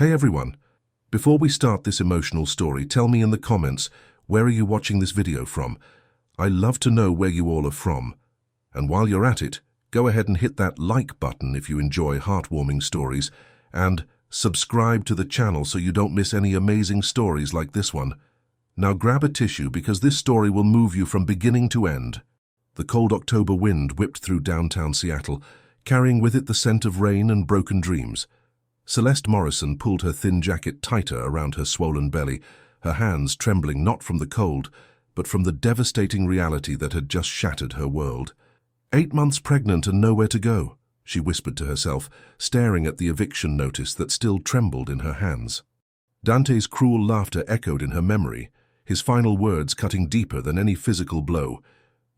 Hey everyone, before we start this emotional story, tell me in the comments, where are you watching this video from? I love to know where you all are from. And while you're at it, go ahead and hit that like button if you enjoy heartwarming stories, and subscribe to the channel so you don't miss any amazing stories like this one. Now grab a tissue because this story will move you from beginning to end. The cold October wind whipped through downtown Seattle, carrying with it the scent of rain and broken dreams. Celeste Morrison pulled her thin jacket tighter around her swollen belly, her hands trembling not from the cold, but from the devastating reality that had just shattered her world. 8 months pregnant and nowhere to go, she whispered to herself, staring at the eviction notice that still trembled in her hands. Dante's cruel laughter echoed in her memory, his final words cutting deeper than any physical blow.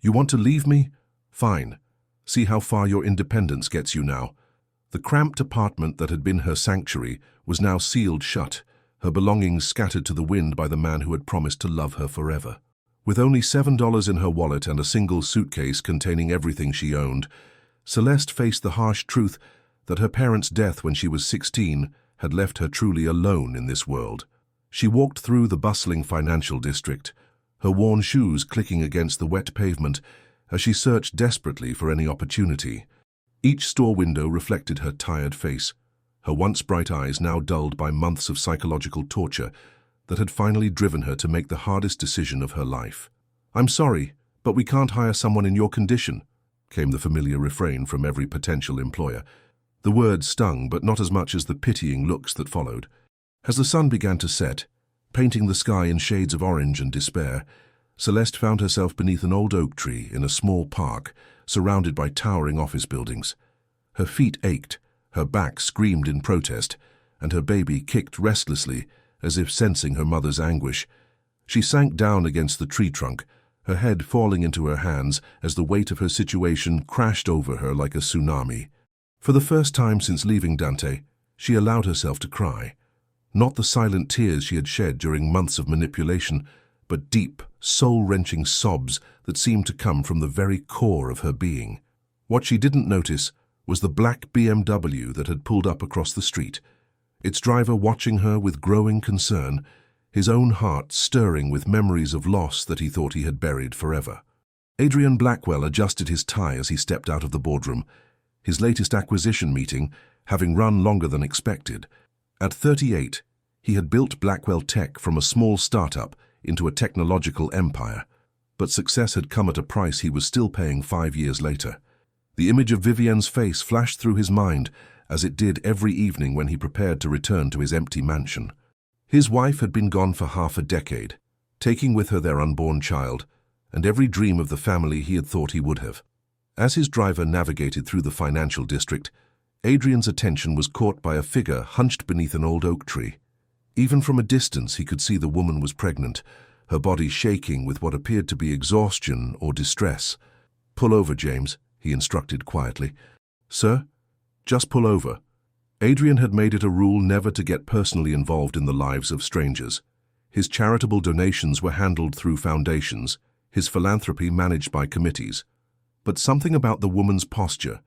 "You want to leave me? Fine. See how far your independence gets you now." The cramped apartment that had been her sanctuary was now sealed shut, her belongings scattered to the wind by the man who had promised to love her forever. With only $7 in her wallet and a single suitcase containing everything she owned, Celeste faced the harsh truth that her parents' death when she was 16 had left her truly alone in this world. She walked through the bustling financial district, her worn shoes clicking against the wet pavement as she searched desperately for any opportunity. Each store window reflected her tired face, her once bright eyes now dulled by months of psychological torture that had finally driven her to make the hardest decision of her life. "I'm sorry, but we can't hire someone in your condition," came the familiar refrain from every potential employer. The words stung, but not as much as the pitying looks that followed. As the sun began to set, painting the sky in shades of orange and despair, Celeste found herself beneath an old oak tree in a small park, surrounded by towering office buildings. Her feet ached, her back screamed in protest, and her baby kicked restlessly, as if sensing her mother's anguish. She sank down against the tree trunk, her head falling into her hands as the weight of her situation crashed over her like a tsunami. For the first time since leaving Dante, she allowed herself to cry. Not the silent tears she had shed during months of manipulation, but deep, soul-wrenching sobs that seemed to come from the very core of her being. What she didn't notice was the black BMW that had pulled up across the street, its driver watching her with growing concern, his own heart stirring with memories of loss that he thought he had buried forever. Adrian Blackwell adjusted his tie as he stepped out of the boardroom, his latest acquisition meeting having run longer than expected. At 38, he had built Blackwell Tech from a small startup into a technological empire, but success had come at a price he was still paying 5 years later. The image of Vivienne's face flashed through his mind, as it did every evening when he prepared to return to his empty mansion. His wife had been gone for half a decade, taking with her their unborn child, and every dream of the family he had thought he would have. As his driver navigated through the financial district, Adrian's attention was caught by a figure hunched beneath an old oak tree. Even from a distance he could see the woman was pregnant, her body shaking with what appeared to be exhaustion or distress. "Pull over, James," he instructed quietly. "Sir? Just pull over." Adrian had made it a rule never to get personally involved in the lives of strangers. His charitable donations were handled through foundations, his philanthropy managed by committees. But something about the woman's posture,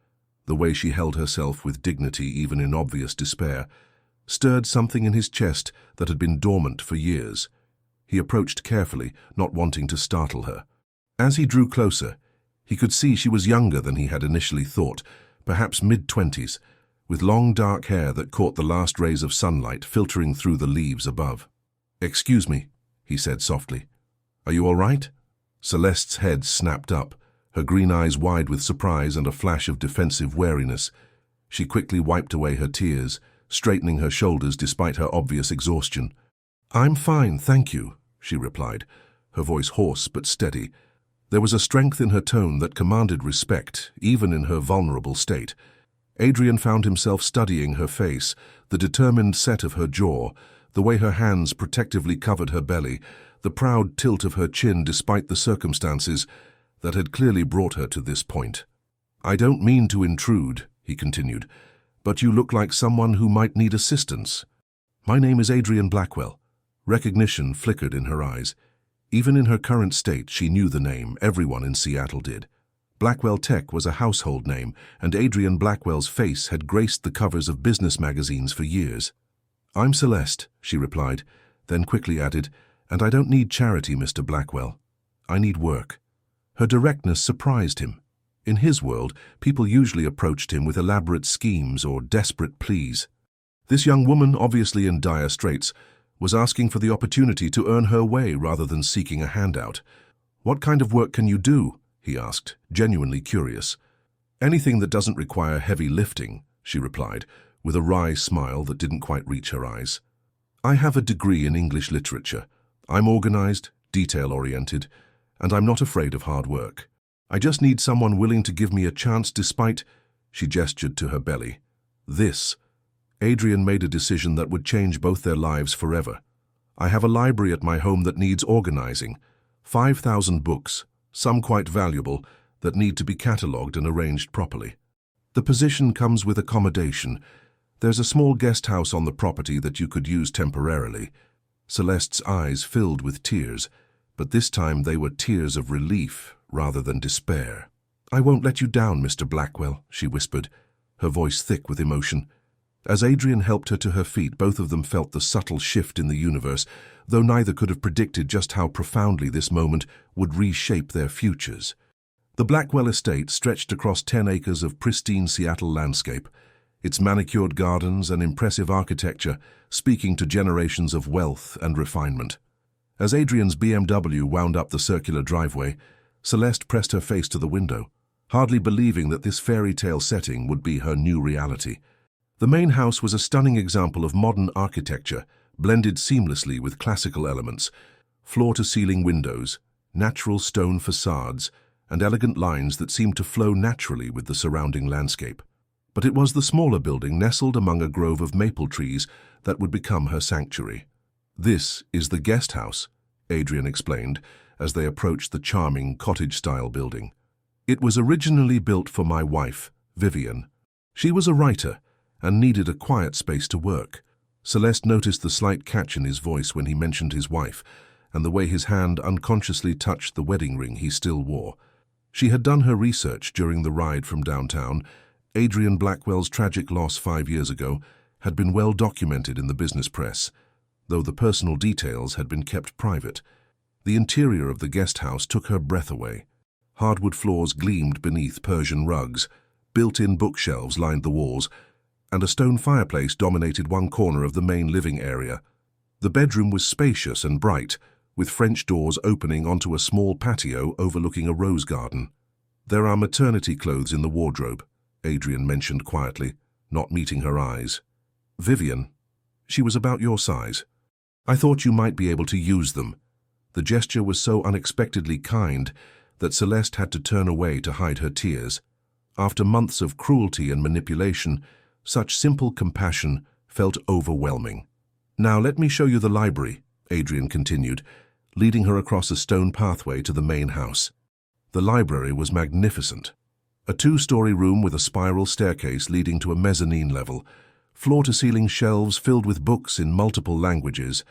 the way she held herself with dignity even in obvious despair, stirred something in his chest that had been dormant for years. He approached carefully, not wanting to startle her. As he drew closer, he could see she was younger than he had initially thought, perhaps mid-20s, with long dark hair that caught the last rays of sunlight filtering through the leaves above. "Excuse me," he said softly. "Are you all right?" Celeste's head snapped up, her green eyes wide with surprise and a flash of defensive wariness. She quickly wiped away her tears, straightening her shoulders despite her obvious exhaustion. "I'm fine, thank you," she replied, her voice hoarse but steady. There was a strength in her tone that commanded respect, even in her vulnerable state. Adrian found himself studying her face, the determined set of her jaw, the way her hands protectively covered her belly, the proud tilt of her chin despite the circumstances that had clearly brought her to this point. "I don't mean to intrude," he continued, "but you look like someone who might need assistance." "My name is Adrian Blackwell." Recognition flickered in her eyes. Even in her current state, she knew the name. Everyone in Seattle did. Blackwell Tech was a household name, and Adrian Blackwell's face had graced the covers of business magazines for years. "I'm Celeste," she replied, then quickly added, "And I don't need charity, Mr. Blackwell. I need work." Her directness surprised him. In his world, people usually approached him with elaborate schemes or desperate pleas. This young woman, obviously in dire straits, was asking for the opportunity to earn her way rather than seeking a handout. "What kind of work can you do?" he asked, genuinely curious. "Anything that doesn't require heavy lifting," she replied, with a wry smile that didn't quite reach her eyes. "I have a degree in English literature. I'm organized, detail-oriented, and I'm not afraid of hard work. I just need someone willing to give me a chance despite—" She gestured to her belly. "This." Adrian made a decision that would change both their lives forever. "I have a library at my home that needs organizing. 5,000 books, some quite valuable, that need to be catalogued and arranged properly. The position comes with accommodation. There's a small guest house on the property that you could use temporarily." Celeste's eyes filled with tears, but this time they were tears of relief rather than despair. "I won't let you down, Mr. Blackwell," she whispered, her voice thick with emotion. As Adrian helped her to her feet, both of them felt the subtle shift in the universe, though neither could have predicted just how profoundly this moment would reshape their futures. The Blackwell estate stretched across 10 acres of pristine Seattle landscape, its manicured gardens and impressive architecture speaking to generations of wealth and refinement. As Adrian's BMW wound up the circular driveway, Celeste pressed her face to the window, hardly believing that this fairy tale setting would be her new reality. The main house was a stunning example of modern architecture, blended seamlessly with classical elements, floor-to-ceiling windows, natural stone facades, and elegant lines that seemed to flow naturally with the surrounding landscape. But it was the smaller building nestled among a grove of maple trees that would become her sanctuary. "This is the guest house," Adrian explained as they approached the charming cottage-style building. "It was originally built for my wife, Vivian. She was a writer and needed a quiet space to work." Celeste noticed the slight catch in his voice when he mentioned his wife and the way his hand unconsciously touched the wedding ring he still wore. She had done her research during the ride from downtown. Adrian Blackwell's tragic loss 5 years ago had been well documented in the business press, though the personal details had been kept private. The interior of the guest house took her breath away. Hardwood floors gleamed beneath Persian rugs, built-in bookshelves lined the walls, and a stone fireplace dominated one corner of the main living area. The bedroom was spacious and bright, with French doors opening onto a small patio overlooking a rose garden. "There are maternity clothes in the wardrobe," Adrian mentioned quietly, not meeting her eyes. "Vivian, she was about your size. I thought you might be able to use them." The gesture was so unexpectedly kind that Celeste had to turn away to hide her tears. After months of cruelty and manipulation, such simple compassion felt overwhelming. "Now let me show you the library," Adrian continued, leading her across a stone pathway to the main house. The library was magnificent. A 2-story room with a spiral staircase leading to a mezzanine level, floor-to-ceiling shelves filled with books in multiple languages,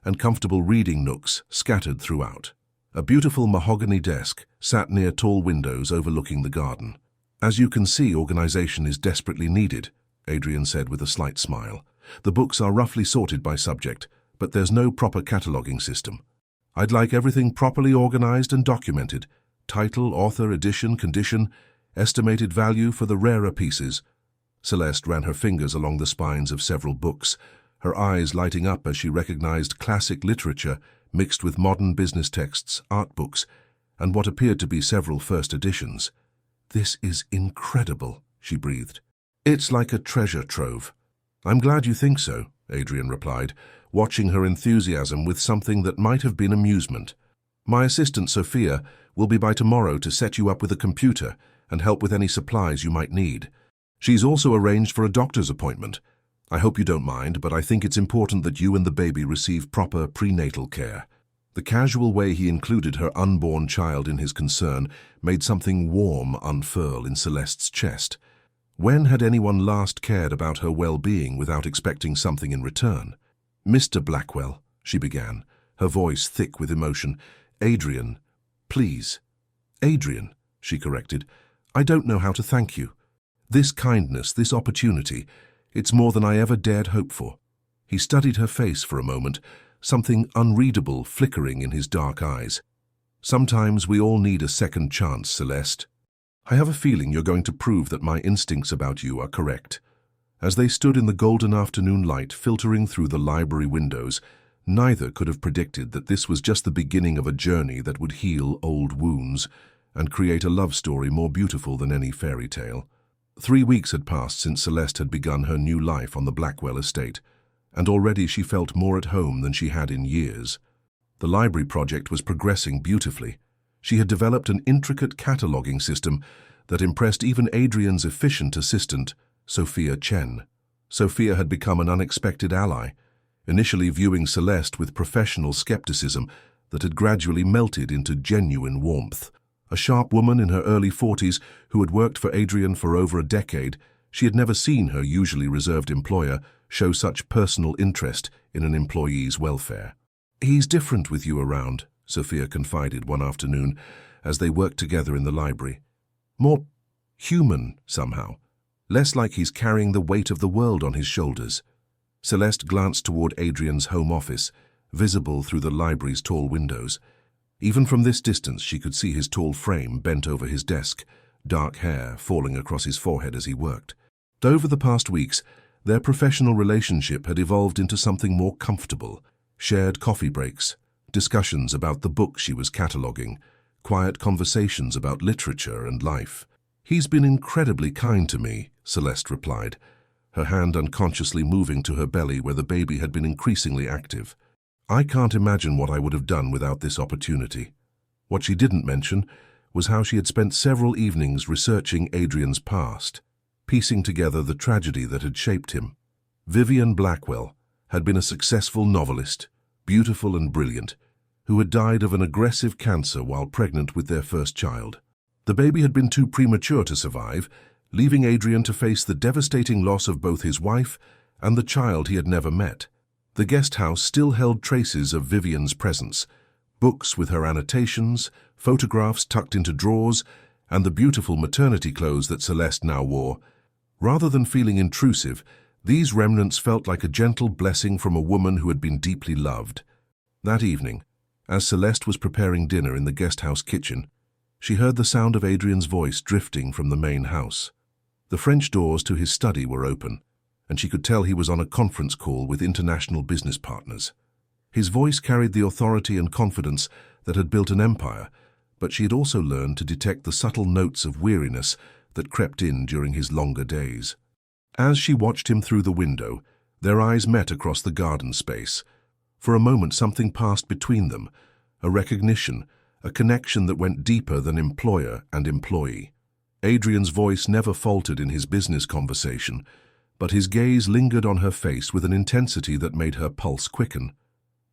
and comfortable reading nooks scattered throughout. A beautiful mahogany desk sat near tall windows overlooking the garden. "As you can see, organization is desperately needed," Adrian said with a slight smile. "The books are roughly sorted by subject, but there's no proper cataloging system. I'd like everything properly organized and documented. Title, author, edition, condition, estimated value for the rarer pieces." Celeste ran her fingers along the spines of several books, her eyes lighting up as she recognized classic literature mixed with modern business texts, art books, and what appeared to be several first editions. "This is incredible," she breathed. "It's like a treasure trove." "I'm glad you think so," Adrian replied, watching her enthusiasm with something that might have been amusement. "My assistant, Sophia, will be by tomorrow to set you up with a computer and help with any supplies you might need. She's also arranged for a doctor's appointment. I hope you don't mind, but I think it's important that you and the baby receive proper prenatal care." The casual way he included her unborn child in his concern made something warm unfurl in Celeste's chest. When had anyone last cared about her well-being without expecting something in return? "Mr. Blackwell," she began, her voice thick with emotion. "Adrian, please." "Adrian," she corrected. "I don't know how to thank you. This kindness, this opportunity, it's more than I ever dared hope for." He studied her face for a moment, something unreadable flickering in his dark eyes. "Sometimes we all need a second chance, Celeste. I have a feeling you're going to prove that my instincts about you are correct." As they stood in the golden afternoon light filtering through the library windows, neither could have predicted that this was just the beginning of a journey that would heal old wounds and create a love story more beautiful than any fairy tale. 3 weeks had passed since Celeste had begun her new life on the Blackwell estate, and already she felt more at home than she had in years. The library project was progressing beautifully. She had developed an intricate cataloging system that impressed even Adrian's efficient assistant, Sophia Chen. Sophia had become an unexpected ally, initially viewing Celeste with professional skepticism that had gradually melted into genuine warmth. A sharp woman in her early 40s who had worked for Adrian for over a decade, she had never seen her usually reserved employer show such personal interest in an employee's welfare. "He's different with you around," Sophia confided one afternoon as they worked together in the library. "More human, somehow. Less like he's carrying the weight of the world on his shoulders." Celeste glanced toward Adrian's home office, visible through the library's tall windows. Even from this distance she could see his tall frame bent over his desk, dark hair falling across his forehead as he worked. Over the past weeks, their professional relationship had evolved into something more comfortable. Shared coffee breaks, discussions about the book she was cataloguing, quiet conversations about literature and life. "He's been incredibly kind to me," Celeste replied, her hand unconsciously moving to her belly where the baby had been increasingly active. "I can't imagine what I would have done without this opportunity." What she didn't mention was how she had spent several evenings researching Adrian's past, piecing together the tragedy that had shaped him. Vivian Blackwell had been a successful novelist, beautiful and brilliant, who had died of an aggressive cancer while pregnant with their first child. The baby had been too premature to survive, leaving Adrian to face the devastating loss of both his wife and the child he had never met. The guest house still held traces of Vivian's presence, books with her annotations, photographs tucked into drawers, and the beautiful maternity clothes that Celeste now wore. Rather than feeling intrusive, these remnants felt like a gentle blessing from a woman who had been deeply loved. That evening, as Celeste was preparing dinner in the guest house kitchen, she heard the sound of Adrian's voice drifting from the main house. The French doors to his study were open, and she could tell he was on a conference call with international business partners. His voice carried the authority and confidence that had built an empire, but she had also learned to detect the subtle notes of weariness that crept in during his longer days. As she watched him through the window, their eyes met across the garden space. For a moment something passed between them, a recognition, a connection that went deeper than employer and employee. Adrian's voice never faltered in his business conversation, but his gaze lingered on her face with an intensity that made her pulse quicken.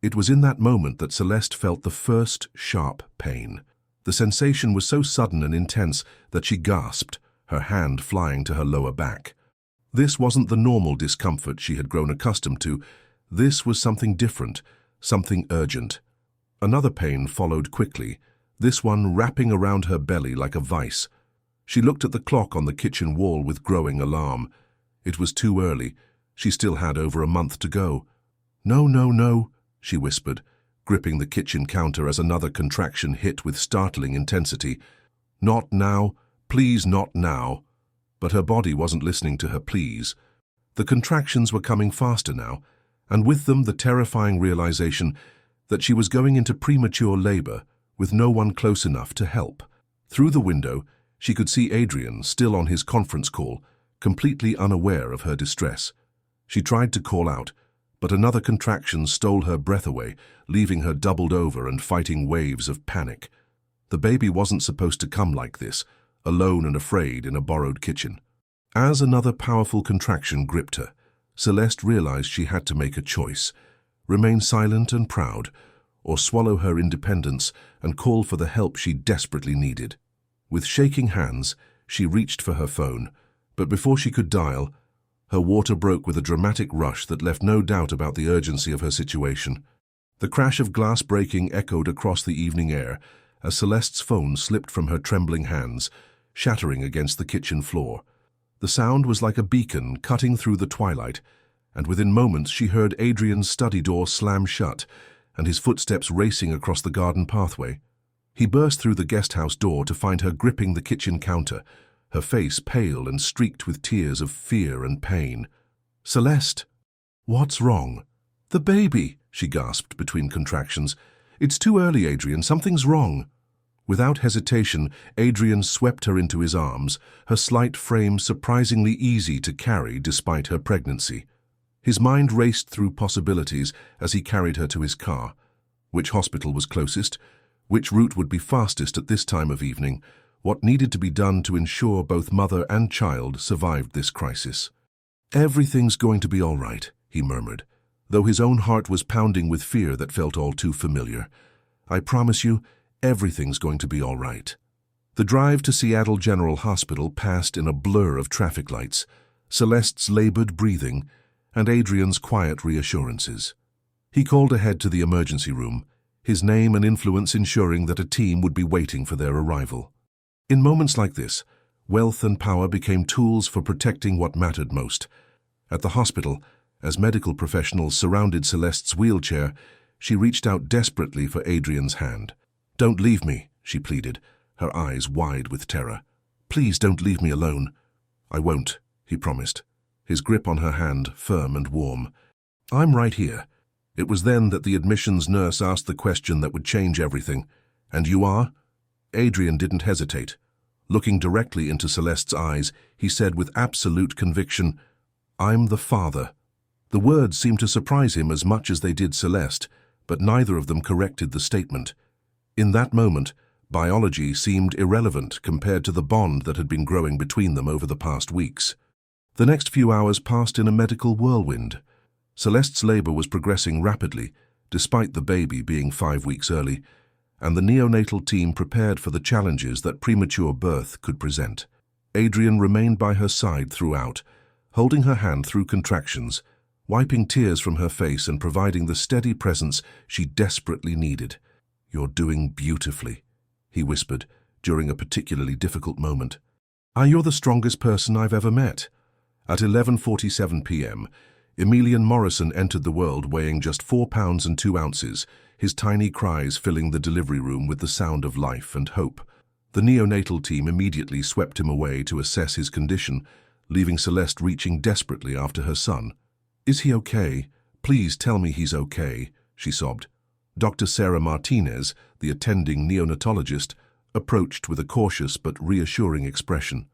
It was in that moment that Celeste felt the first sharp pain. The sensation was so sudden and intense that she gasped, her hand flying to her lower back. This wasn't the normal discomfort she had grown accustomed to. This was something different, something urgent. Another pain followed quickly, this one wrapping around her belly like a vice. She looked at the clock on the kitchen wall with growing alarm. It was too early. She still had over a month to go. "No, no, no," she whispered, gripping the kitchen counter as another contraction hit with startling intensity. "Not now, please not now." But her body wasn't listening to her pleas. The contractions were coming faster now, and with them the terrifying realization that she was going into premature labor with no one close enough to help. Through the window, she could see Adrian, still on his conference call, completely unaware of her distress. She tried to call out, but another contraction stole her breath away, leaving her doubled over and fighting waves of panic. The baby wasn't supposed to come like this, alone and afraid in a borrowed kitchen. As another powerful contraction gripped her, Celeste realized she had to make a choice: remain silent and proud, or swallow her independence and call for the help she desperately needed. With shaking hands, she reached for her phone, but before she could dial, her water broke with a dramatic rush that left no doubt about the urgency of her situation. The crash of glass breaking echoed across the evening air as Celeste's phone slipped from her trembling hands, shattering against the kitchen floor. The sound was like a beacon cutting through the twilight, and within moments she heard Adrian's study door slam shut and his footsteps racing across the garden pathway. He burst through the guest house door to find her gripping the kitchen counter, her face pale and streaked with tears of fear and pain. "Celeste, what's wrong?" "The baby," she gasped between contractions. "It's too early, Adrian. Something's wrong." Without hesitation, Adrian swept her into his arms, her slight frame surprisingly easy to carry despite her pregnancy. His mind raced through possibilities as he carried her to his car. Which hospital was closest? Which route would be fastest at this time of evening? What needed to be done to ensure both mother and child survived this crisis? "Everything's going to be all right," he murmured, though his own heart was pounding with fear that felt all too familiar. "I promise you, everything's going to be all right." The drive to Seattle General Hospital passed in a blur of traffic lights, Celeste's labored breathing, and Adrian's quiet reassurances. He called ahead to the emergency room, his name and influence ensuring that a team would be waiting for their arrival. In moments like this, wealth and power became tools for protecting what mattered most. At the hospital, as medical professionals surrounded Celeste's wheelchair, she reached out desperately for Adrian's hand. "Don't leave me," she pleaded, her eyes wide with terror. "Please don't leave me alone." "I won't," he promised, his grip on her hand firm and warm. "I'm right here." It was then that the admissions nurse asked the question that would change everything. "And you are?" Adrian didn't hesitate. Looking directly into Celeste's eyes, he said with absolute conviction, "I'm the father." The words seemed to surprise him as much as they did Celeste, but neither of them corrected the statement. In that moment, biology seemed irrelevant compared to the bond that had been growing between them over the past weeks. The next few hours passed in a medical whirlwind. Celeste's labor was progressing rapidly, despite the baby being 5 weeks early, and the neonatal team prepared for the challenges that premature birth could present. Adrian remained by her side throughout, holding her hand through contractions, wiping tears from her face and providing the steady presence she desperately needed. "You're doing beautifully," he whispered during a particularly difficult moment. "You're the strongest person I've ever met." At 11:47 p.m., Emilian Morrison entered the world weighing just 4 pounds and 2 ounces, his tiny cries filling the delivery room with the sound of life and hope. The neonatal team immediately swept him away to assess his condition, leaving Celeste reaching desperately after her son. "Is he okay? Please tell me he's okay," she sobbed. Dr. Sarah Martinez, the attending neonatologist, approached with a cautious but reassuring expression.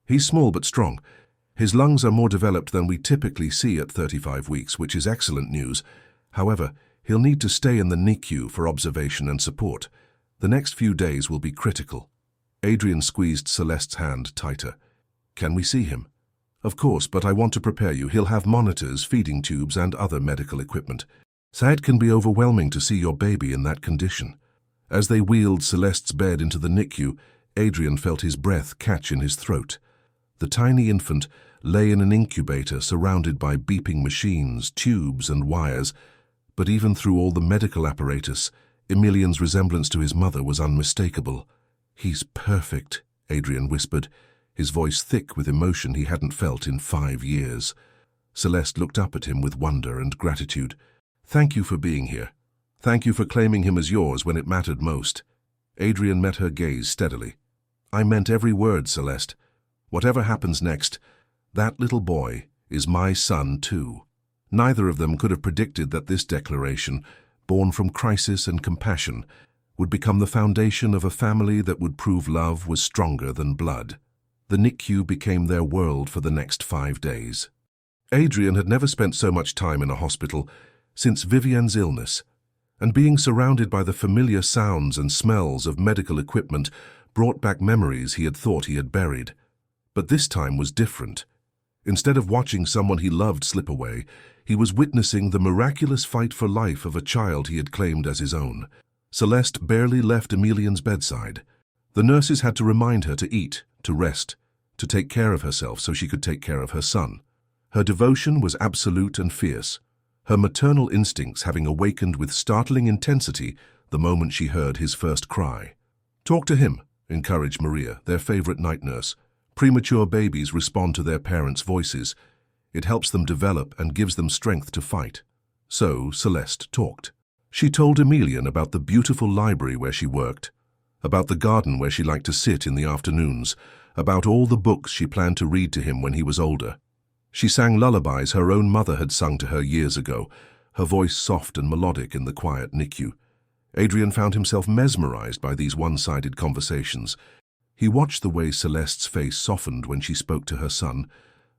"He's small but strong. His lungs are more developed than we typically see at 35 weeks, which is excellent news. However, he'll need to stay in the NICU for observation and support. The next few days will be critical." Adrian squeezed Celeste's hand tighter. "Can we see him?" "Of course, but I want to prepare you. He'll have monitors, feeding tubes, and other medical equipment. It can be overwhelming to see your baby in that condition." As they wheeled Celeste's bed into the NICU, Adrian felt his breath catch in his throat. The tiny infant lay in an incubator surrounded by beeping machines, tubes, and wires, but even through all the medical apparatus, Emilian's resemblance to his mother was unmistakable. "He's perfect," Adrian whispered, his voice thick with emotion he hadn't felt in 5 years. Celeste looked up at him with wonder and gratitude. "Thank you for being here. Thank you for claiming him as yours when it mattered most." Adrian met her gaze steadily. "I meant every word, Celeste. Whatever happens next, that little boy is my son too." Neither of them could have predicted that this declaration, born from crisis and compassion, would become the foundation of a family that would prove love was stronger than blood. The NICU became their world for the next 5 days. Adrian had never spent so much time in a hospital since Vivienne's illness, and being surrounded by the familiar sounds and smells of medical equipment brought back memories he had thought he had buried. But this time was different. Instead of watching someone he loved slip away, he was witnessing the miraculous fight for life of a child he had claimed as his own. Celeste barely left Emilian's bedside. The nurses had to remind her to eat, to rest, to take care of herself so she could take care of her son. Her devotion was absolute and fierce, her maternal instincts having awakened with startling intensity the moment she heard his first cry. "Talk to him," encouraged Maria, their favorite night nurse. "Premature babies respond to their parents' voices. It helps them develop and gives them strength to fight. So Celeste talked. She told Emilian about the beautiful library where she worked, about the garden where she liked to sit in the afternoons, about all the books she planned to read to him when he was older. She sang lullabies her own mother had sung to her years ago, her voice soft and melodic in the quiet NICU. Adrian found himself mesmerized by these one-sided conversations. He watched the way Celeste's face softened when she spoke to her son,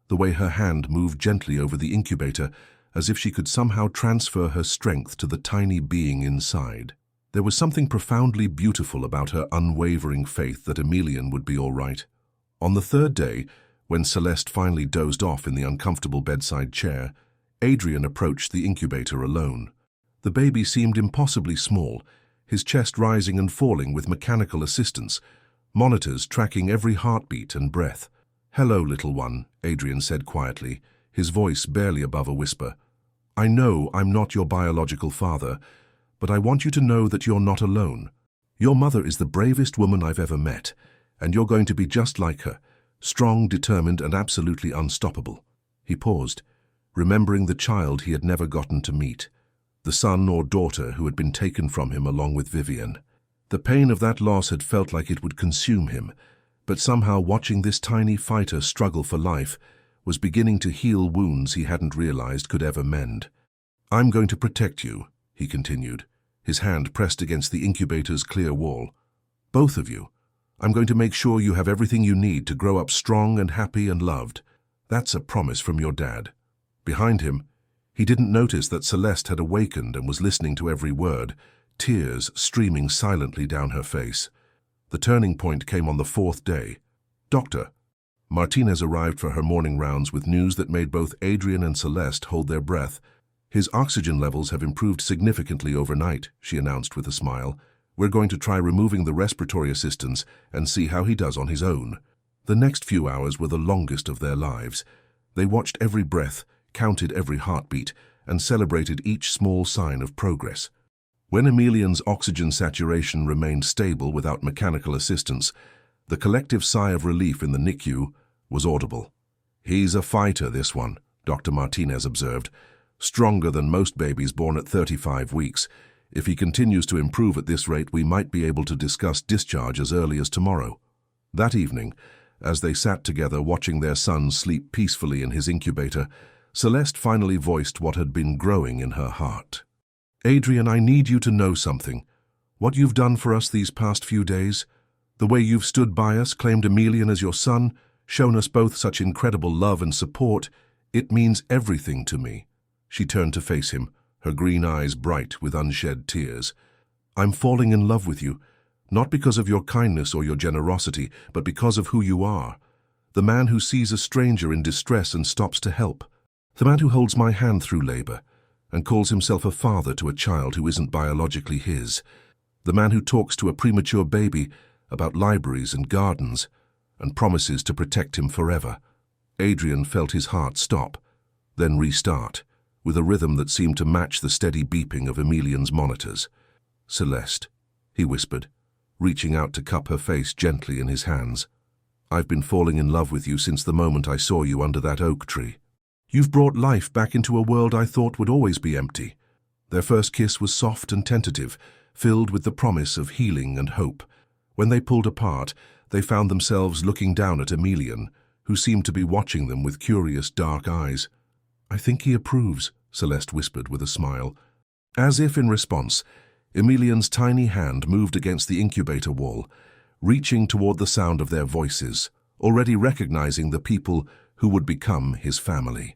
the way her hand moved gently over the incubator, as if she could somehow transfer her strength to the tiny being inside. There was something profoundly beautiful about her unwavering faith that Emilian would be all right. On the third day, when Celeste finally dozed off in the uncomfortable bedside chair, Adrian approached the incubator alone. The baby seemed impossibly small, his chest rising and falling with mechanical assistance, monitors tracking every heartbeat and breath. "Hello, little one," Adrian said quietly, his voice barely above a whisper. "I know I'm not your biological father, but I want you to know that you're not alone. Your mother is the bravest woman I've ever met, and you're going to be just like her, strong, determined, and absolutely unstoppable." He paused, remembering the child he had never gotten to meet, the son or daughter who had been taken from him along with Vivian. The pain of that loss had felt like it would consume him, but somehow watching this tiny fighter struggle for life was beginning to heal wounds he hadn't realized could ever mend. "I'm going to protect you," he continued, his hand pressed against the incubator's clear wall. "Both of you. I'm going to make sure you have everything you need to grow up strong and happy and loved. That's a promise from your dad." Behind him, he didn't notice that Celeste had awakened and was listening to every word, tears streaming silently down her face. The turning point came on the fourth day. "Doctor." Martinez arrived for her morning rounds with news that made both Adrian and Celeste hold their breath. "His oxygen levels have improved significantly overnight," she announced with a smile. "We're going to try removing the respiratory assistance and see how he does on his own." The next few hours were the longest of their lives. They watched every breath, counted every heartbeat, and celebrated each small sign of progress. When Emilian's oxygen saturation remained stable without mechanical assistance, the collective sigh of relief in the NICU was audible. "He's a fighter, this one," Dr. Martinez observed. "Stronger than most babies born at 35 weeks. If he continues to improve at this rate, we might be able to discuss discharge as early as tomorrow." That evening, as they sat together watching their son sleep peacefully in his incubator, Celeste finally voiced what had been growing in her heart. "Adrian, I need you to know something. What you've done for us these past few days, the way you've stood by us, claimed Emilian as your son, shown us both such incredible love and support, it means everything to me." She turned to face him, her green eyes bright with unshed tears. "I'm falling in love with you, not because of your kindness or your generosity, but because of who you are. The man who sees a stranger in distress and stops to help. The man who holds my hand through labor and calls himself a father to a child who isn't biologically his. The man who talks to a premature baby about libraries and gardens and promises to protect him forever." Adrian felt his heart stop, then restart, with a rhythm that seemed to match the steady beeping of Emilian's monitors. "Celeste," he whispered, reaching out to cup her face gently in his hands. "I've been falling in love with you since the moment I saw you under that oak tree. You've brought life back into a world I thought would always be empty." Their first kiss was soft and tentative, filled with the promise of healing and hope. When they pulled apart, they found themselves looking down at Emilian, who seemed to be watching them with curious dark eyes. "I think he approves," Celeste whispered with a smile. As if in response, Emilian's tiny hand moved against the incubator wall, reaching toward the sound of their voices, already recognizing the people who would become his family.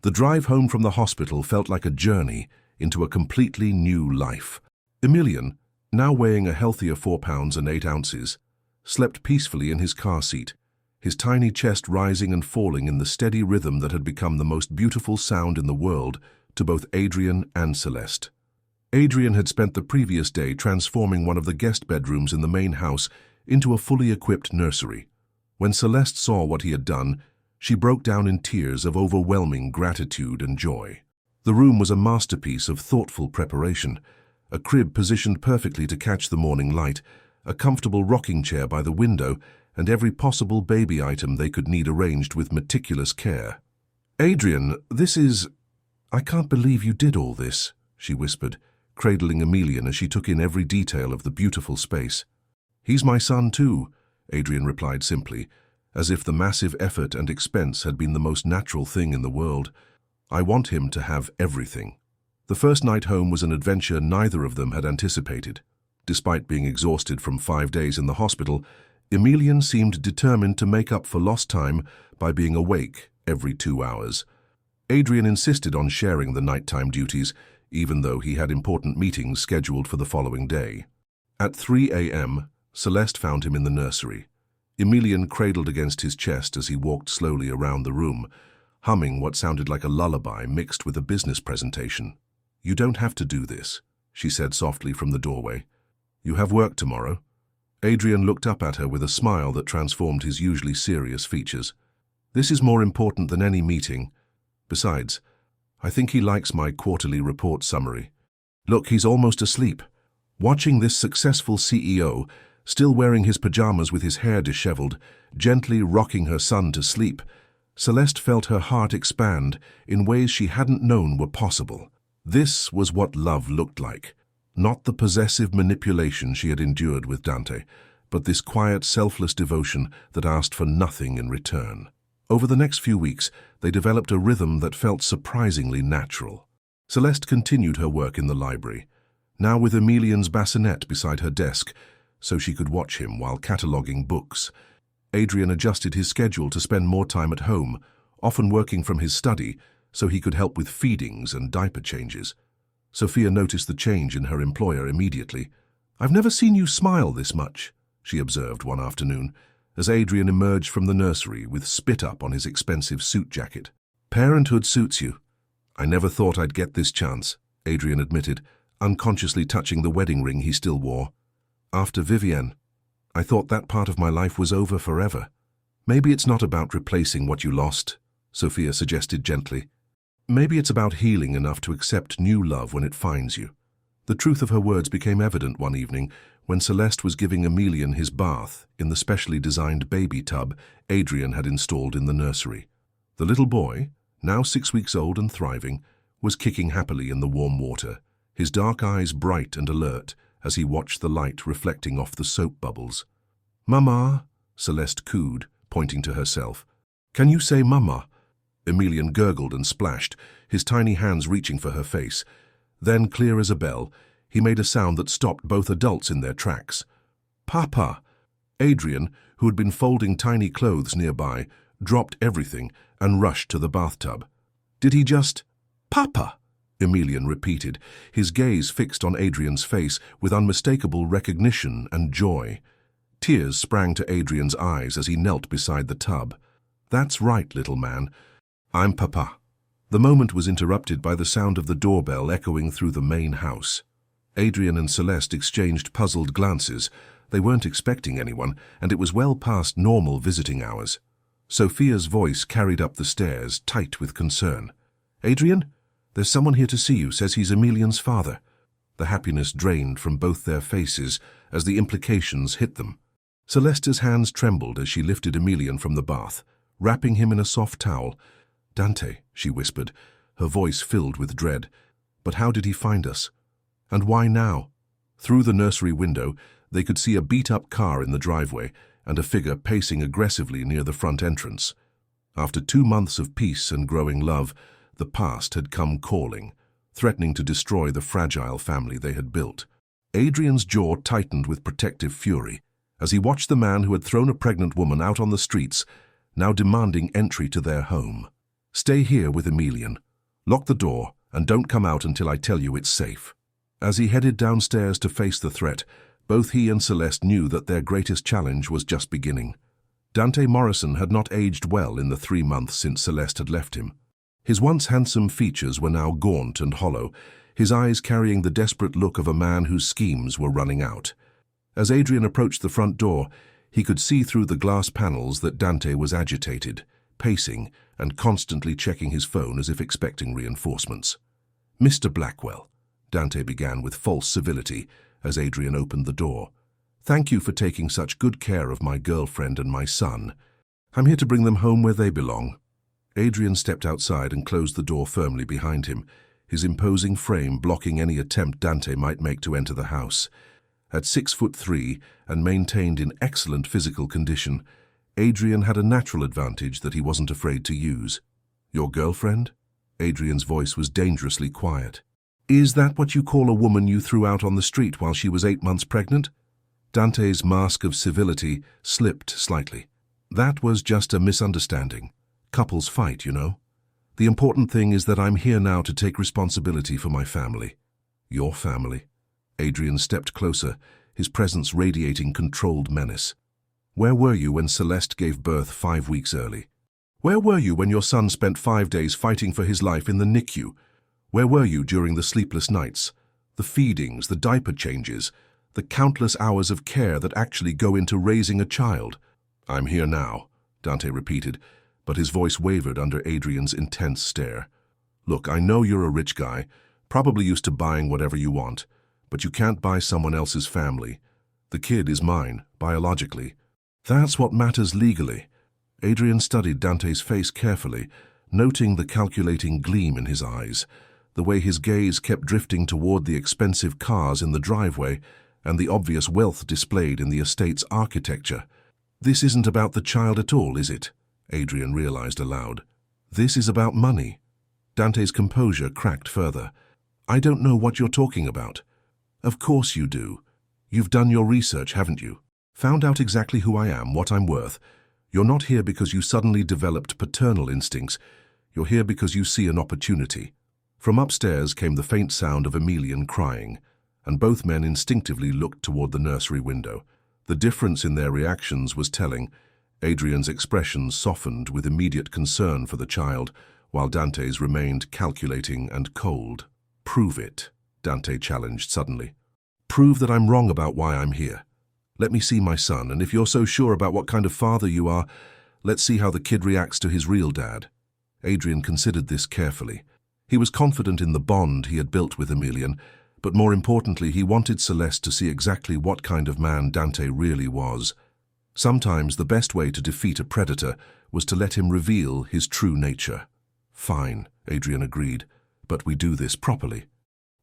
The drive home from the hospital felt like a journey into a completely new life. Emilian, now weighing a healthier 4 pounds and 8 ounces, slept peacefully in his car seat, his tiny chest rising and falling in the steady rhythm that had become the most beautiful sound in the world to both Adrian and Celeste. Adrian had spent the previous day transforming one of the guest bedrooms in the main house into a fully equipped nursery. When Celeste saw what he had done, she broke down in tears of overwhelming gratitude and joy. The room was a masterpiece of thoughtful preparation, a crib positioned perfectly to catch the morning light, a comfortable rocking chair by the window, and every possible baby item they could need arranged with meticulous care. Adrian, this is... I can't believe you did all this, she whispered, cradling Emilian as she took in every detail of the beautiful space. He's my son too, Adrian replied simply, as if the massive effort and expense had been the most natural thing in the world. I want him to have everything. The first night home was an adventure neither of them had anticipated. Despite being exhausted from 5 days in the hospital, Emilian seemed determined to make up for lost time by being awake every 2 hours. Adrian insisted on sharing the nighttime duties, even though he had important meetings scheduled for the following day. At 3 a.m., Celeste found him in the nursery. Emilian cradled against his chest as he walked slowly around the room, humming what sounded like a lullaby mixed with a business presentation. "You don't have to do this," she said softly from the doorway. "You have work tomorrow." Adrian looked up at her with a smile that transformed his usually serious features. "This is more important than any meeting. Besides, I think he likes my quarterly report summary. Look, he's almost asleep." Watching this successful CEO, still wearing his pajamas with his hair disheveled, gently rocking her son to sleep, Celeste felt her heart expand in ways she hadn't known were possible. This was what love looked like. Not the possessive manipulation she had endured with Dante, but this quiet, selfless devotion that asked for nothing in return. Over the next few weeks, they developed a rhythm that felt surprisingly natural. Celeste continued her work in the library, now with Emilian's bassinet beside her desk, so she could watch him while cataloguing books. Adrian adjusted his schedule to spend more time at home, often working from his study, so he could help with feedings and diaper changes. Sophia noticed the change in her employer immediately. "I've never seen you smile this much," she observed one afternoon, as Adrian emerged from the nursery with spit up on his expensive suit jacket. "Parenthood suits you." "I never thought I'd get this chance," Adrian admitted, unconsciously touching the wedding ring he still wore. "After Vivienne, I thought that part of my life was over forever." "Maybe it's not about replacing what you lost," Sophia suggested gently. "Maybe it's about healing enough to accept new love when it finds you." The truth of her words became evident one evening when Celeste was giving Emilian his bath in the specially designed baby tub Adrian had installed in the nursery. The little boy, now 6 weeks old and thriving, was kicking happily in the warm water, his dark eyes bright and alert as he watched the light reflecting off the soap bubbles. "Mama," Celeste cooed, pointing to herself. "Can you say Mama?" Emilian gurgled and splashed, his tiny hands reaching for her face. Then, clear as a bell, he made a sound that stopped both adults in their tracks. "Papa!" Adrian, who had been folding tiny clothes nearby, dropped everything and rushed to the bathtub. "Did he just... Papa?" Emilian repeated, his gaze fixed on Adrian's face with unmistakable recognition and joy. Tears sprang to Adrian's eyes as he knelt beside the tub. "That's right, little man. I'm Papa." The moment was interrupted by the sound of the doorbell echoing through the main house. Adrian and Celeste exchanged puzzled glances. They weren't expecting anyone, and it was well past normal visiting hours. Sophia's voice carried up the stairs, tight with concern. "Adrian? There's someone here to see you, says he's Emilian's father." The happiness drained from both their faces as the implications hit them. Celeste's hands trembled as she lifted Emilian from the bath, wrapping him in a soft towel. "Dante," she whispered, her voice filled with dread. "But how did he find us? And why now?" Through the nursery window, they could see a beat-up car in the driveway and a figure pacing aggressively near the front entrance. After 2 months of peace and growing love, the past had come calling, threatening to destroy the fragile family they had built. Adrian's jaw tightened with protective fury as he watched the man who had thrown a pregnant woman out on the streets, now demanding entry to their home. "Stay here with Emilian. Lock the door and don't come out until I tell you it's safe." As he headed downstairs to face the threat, both he and Celeste knew that their greatest challenge was just beginning. Dante Morrison had not aged well in the 3 months since Celeste had left him. His once handsome features were now gaunt and hollow, his eyes carrying the desperate look of a man whose schemes were running out. As Adrian approached the front door, he could see through the glass panels that Dante was agitated, pacing and constantly checking his phone as if expecting reinforcements. "Mr. Blackwell," Dante began with false civility as Adrian opened the door. "Thank you for taking such good care of my girlfriend and my son. I'm here to bring them home where they belong." Adrian stepped outside and closed the door firmly behind him, his imposing frame blocking any attempt Dante might make to enter the house. At 6'3" and maintained in excellent physical condition, Adrian had a natural advantage that he wasn't afraid to use. "Your girlfriend?" Adrian's voice was dangerously quiet. "Is that what you call a woman you threw out on the street while she was 8 months pregnant?" Dante's mask of civility slipped slightly. "That was just a misunderstanding. Couples fight, you know. The important thing is that I'm here now to take responsibility for my family." "Your family?" Adrian stepped closer, his presence radiating controlled menace. "Where were you when Celeste gave birth 5 weeks early? Where were you when your son spent 5 days fighting for his life in the NICU? Where were you during the sleepless nights, the feedings, the diaper changes, the countless hours of care that actually go into raising a child?" "I'm here now," Dante repeated, but his voice wavered under Adrian's intense stare. "Look, I know you're a rich guy, probably used to buying whatever you want, but you can't buy someone else's family. The kid is mine, biologically. That's what matters legally." Adrian studied Dante's face carefully, noting the calculating gleam in his eyes, the way his gaze kept drifting toward the expensive cars in the driveway and the obvious wealth displayed in the estate's architecture. "This isn't about the child at all, is it?" Adrian realized aloud. "This is about money." Dante's composure cracked further. "I don't know what you're talking about." "Of course you do. You've done your research, haven't you? Found out exactly who I am, what I'm worth. You're not here because you suddenly developed paternal instincts. You're here because you see an opportunity." From upstairs came the faint sound of Emilian crying, and both men instinctively looked toward the nursery window. The difference in their reactions was telling. Adrian's expression softened with immediate concern for the child, while Dante's remained calculating and cold. "Prove it," Dante challenged suddenly. "Prove that I'm wrong about why I'm here. Let me see my son, and if you're so sure about what kind of father you are, let's see how the kid reacts to his real dad." Adrian considered this carefully. He was confident in the bond he had built with Emilian, but more importantly, he wanted Celeste to see exactly what kind of man Dante really was. Sometimes the best way to defeat a predator was to let him reveal his true nature. "Fine," Adrian agreed, "but we do this properly.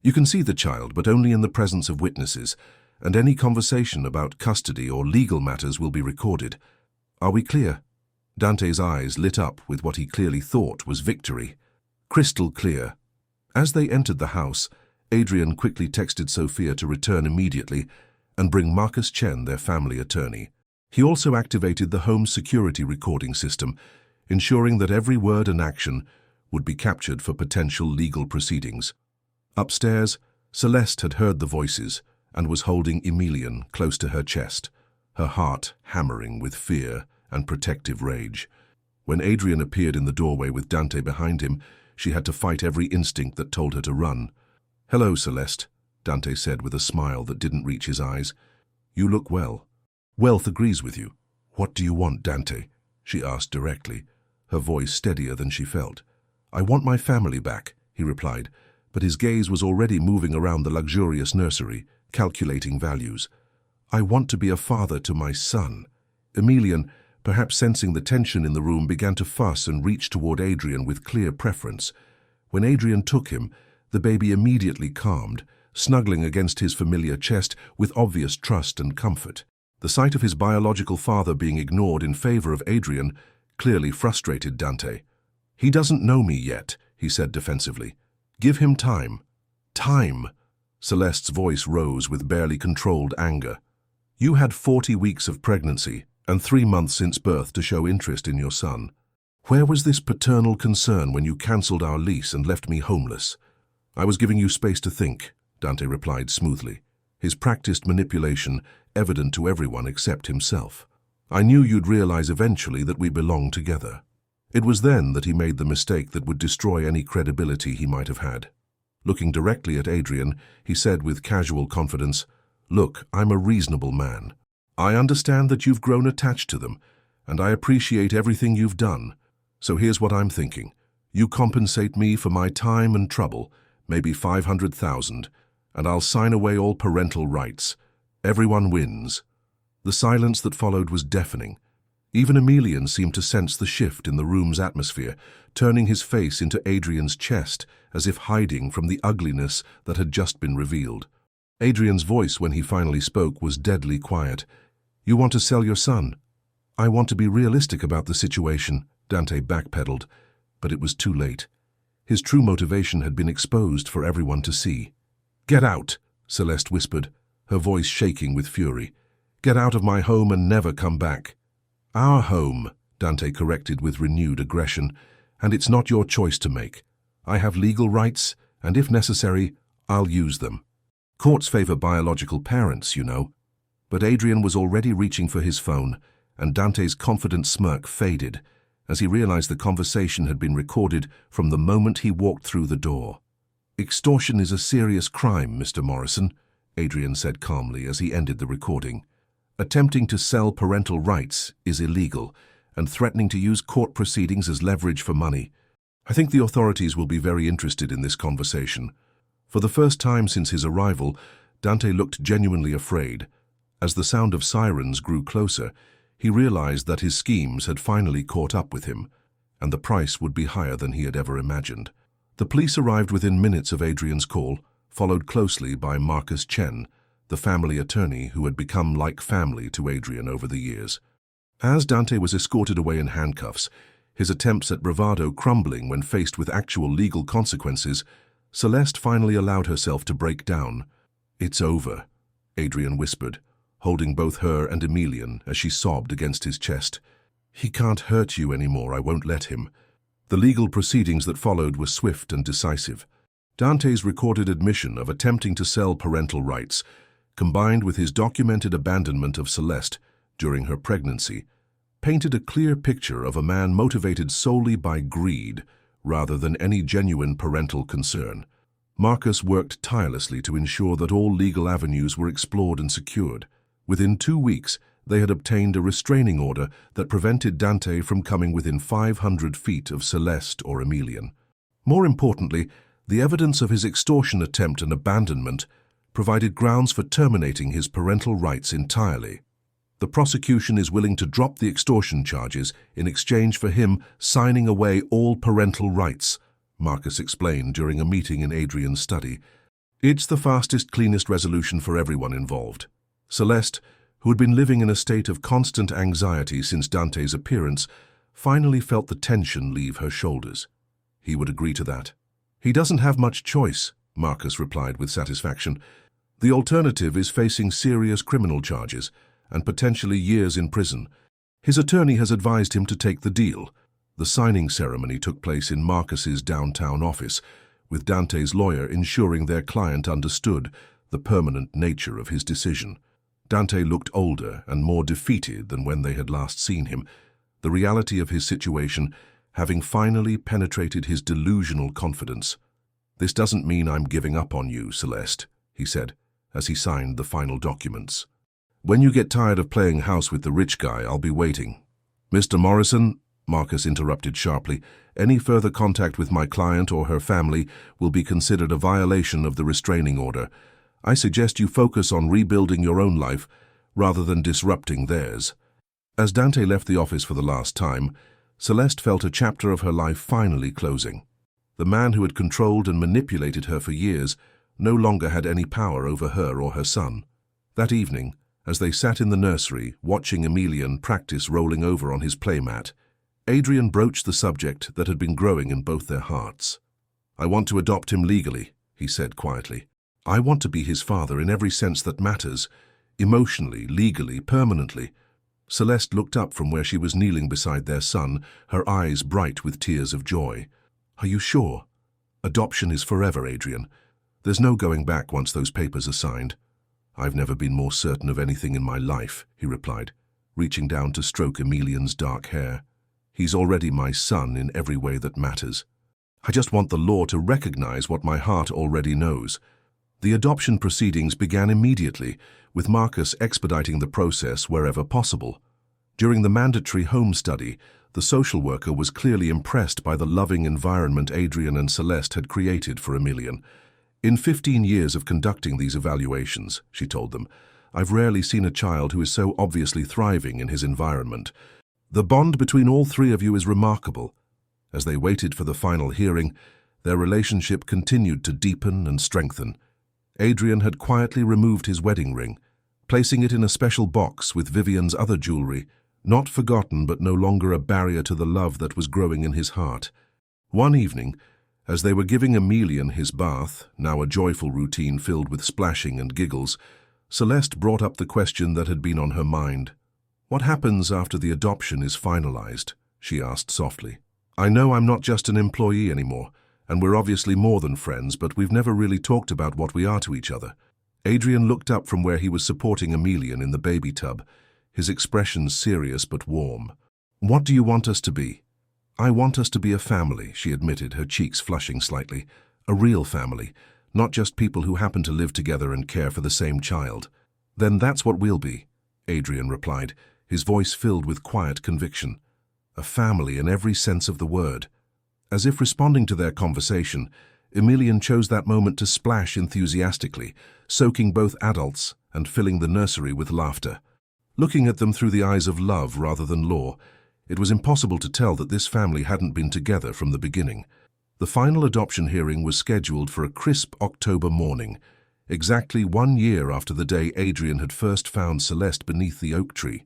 You can see the child, but only in the presence of witnesses, and any conversation about custody or legal matters will be recorded. Are we clear?" Dante's eyes lit up with what he clearly thought was victory. Crystal clear. As they entered the house, Adrian quickly texted Sophia to return immediately and bring Marcus Chen, their family attorney. He also activated the home security recording system, ensuring that every word and action would be captured for potential legal proceedings. Upstairs, Celeste had heard the voices and was holding Emilian close to her chest, her heart hammering with fear and protective rage. When Adrian appeared in the doorway with Dante behind him, she had to fight every instinct that told her to run. "Hello, Celeste," Dante said with a smile that didn't reach his eyes. "You look well. Wealth agrees with you." "What do you want, Dante?" she asked directly, her voice steadier than she felt. "I want my family back," he replied, but his gaze was already moving around the luxurious nursery, calculating values. "I want to be a father to my son." Emilian, perhaps sensing the tension in the room, began to fuss and reach toward Adrian with clear preference. When Adrian took him, the baby immediately calmed, snuggling against his familiar chest with obvious trust and comfort. The sight of his biological father being ignored in favor of Adrian clearly frustrated Dante. "He doesn't know me yet," he said defensively. "Give him time." "Time?" Celeste's voice rose with barely controlled anger. "You had 40 weeks of pregnancy and 3 months since birth to show interest in your son. Where was this paternal concern when you cancelled our lease and left me homeless?" "I was giving you space to think," Dante replied smoothly, his practiced manipulation evident to everyone except himself. "I knew you'd realize eventually that we belong together." It was then that he made the mistake that would destroy any credibility he might have had. Looking directly at Adrian, he said with casual confidence, "Look, I'm a reasonable man. I understand that you've grown attached to them, and I appreciate everything you've done. So here's what I'm thinking. You compensate me for my time and trouble, maybe 500,000, and I'll sign away all parental rights. Everyone wins." The silence that followed was deafening. Even Emilian seemed to sense the shift in the room's atmosphere, turning his face into Adrian's chest as if hiding from the ugliness that had just been revealed. Adrian's voice, when he finally spoke, was deadly quiet. "You want to sell your son?" "I want to be realistic about the situation," Dante backpedaled, but it was too late. His true motivation had been exposed for everyone to see. "Get out," Celeste whispered, her voice shaking with fury. "Get out of my home and never come back." "Our home," Dante corrected with renewed aggression, "and it's not your choice to make. I have legal rights, and if necessary, I'll use them. Courts favor biological parents, you know." But Adrian was already reaching for his phone, and Dante's confident smirk faded as he realized the conversation had been recorded from the moment he walked through the door. "Extortion is a serious crime, Mr. Morrison," Adrian said calmly as he ended the recording. "Attempting to sell parental rights is illegal, and threatening to use court proceedings as leverage for money. I think the authorities will be very interested in this conversation." For the first time since his arrival, Dante looked genuinely afraid. As the sound of sirens grew closer, he realized that his schemes had finally caught up with him, and the price would be higher than he had ever imagined. The police arrived within minutes of Adrian's call, followed closely by Marcus Chen, the family attorney who had become like family to Adrian over the years. As Dante was escorted away in handcuffs, his attempts at bravado crumbling when faced with actual legal consequences, Celeste finally allowed herself to break down. "It's over," Adrian whispered, holding both her and Emilian as she sobbed against his chest. "He can't hurt you anymore, I won't let him." The legal proceedings that followed were swift and decisive. Dante's recorded admission of attempting to sell parental rights, combined with his documented abandonment of Celeste during her pregnancy, painted a clear picture of a man motivated solely by greed rather than any genuine parental concern. Marcus worked tirelessly to ensure that all legal avenues were explored and secured. Within 2 weeks, they had obtained a restraining order that prevented Dante from coming within 500 feet of Celeste or Emilian. More importantly, the evidence of his extortion attempt and abandonment provided grounds for terminating his parental rights entirely. "The prosecution is willing to drop the extortion charges in exchange for him signing away all parental rights," Marcus explained during a meeting in Adrian's study. "It's the fastest, cleanest resolution for everyone involved." Celeste, who had been living in a state of constant anxiety since Dante's appearance, finally felt the tension leave her shoulders. He would agree to that. "He doesn't have much choice," Marcus replied with satisfaction. "The alternative is facing serious criminal charges and potentially years in prison. His attorney has advised him to take the deal." The signing ceremony took place in Marcus's downtown office, with Dante's lawyer ensuring their client understood the permanent nature of his decision. Dante looked older and more defeated than when they had last seen him, the reality of his situation having finally penetrated his delusional confidence. "This doesn't mean I'm giving up on you, Celeste," he said, as he signed the final documents. "When you get tired of playing house with the rich guy, I'll be waiting." "Mr. Morrison," Marcus interrupted sharply, "any further contact with my client or her family will be considered a violation of the restraining order. I suggest you focus on rebuilding your own life rather than disrupting theirs." As Dante left the office for the last time, Celeste felt a chapter of her life finally closing. The man who had controlled and manipulated her for years no longer had any power over her or her son. That evening, as they sat in the nursery watching Emilian practice rolling over on his playmat, Adrian broached the subject that had been growing in both their hearts. "I want to adopt him legally," he said quietly. "I want to be his father in every sense that matters, emotionally, legally, permanently." Celeste looked up from where she was kneeling beside their son, her eyes bright with tears of joy. "Are you sure? Adoption is forever, Adrian. There's no going back once those papers are signed." "I've never been more certain of anything in my life," he replied, reaching down to stroke Emilian's dark hair. "He's already my son in every way that matters. I just want the law to recognize what my heart already knows." The adoption proceedings began immediately, with Marcus expediting the process wherever possible. During the mandatory home study, the social worker was clearly impressed by the loving environment Adrian and Celeste had created for Emilian. "In 15 years of conducting these evaluations," she told them, "I've rarely seen a child who is so obviously thriving in his environment. The bond between all three of you is remarkable. As they waited for the final hearing, their relationship continued to deepen and strengthen. Adrian had quietly removed his wedding ring, placing it in a special box with Vivian's other jewelry, not forgotten but no longer a barrier to the love that was growing in his heart. One evening, as they were giving Emilian his bath, now a joyful routine filled with splashing and giggles, Celeste brought up the question that had been on her mind. "What happens after the adoption is finalized?" she asked softly. "I know I'm not just an employee anymore, and we're obviously more than friends, but we've never really talked about what we are to each other." Adrian looked up from where he was supporting Emilian in the baby tub, his expression serious but warm. "What do you want us to be?" "I want us to be a family," she admitted, her cheeks flushing slightly. "A real family, not just people who happen to live together and care for the same child." "Then that's what we'll be," Adrian replied, his voice filled with quiet conviction. "A family in every sense of the word." As if responding to their conversation, Emilian chose that moment to splash enthusiastically, soaking both adults and filling the nursery with laughter. Looking at them through the eyes of love rather than law, it was impossible to tell that this family hadn't been together from the beginning. The final adoption hearing was scheduled for a crisp October morning, exactly 1 year after the day Adrian had first found Celeste beneath the oak tree.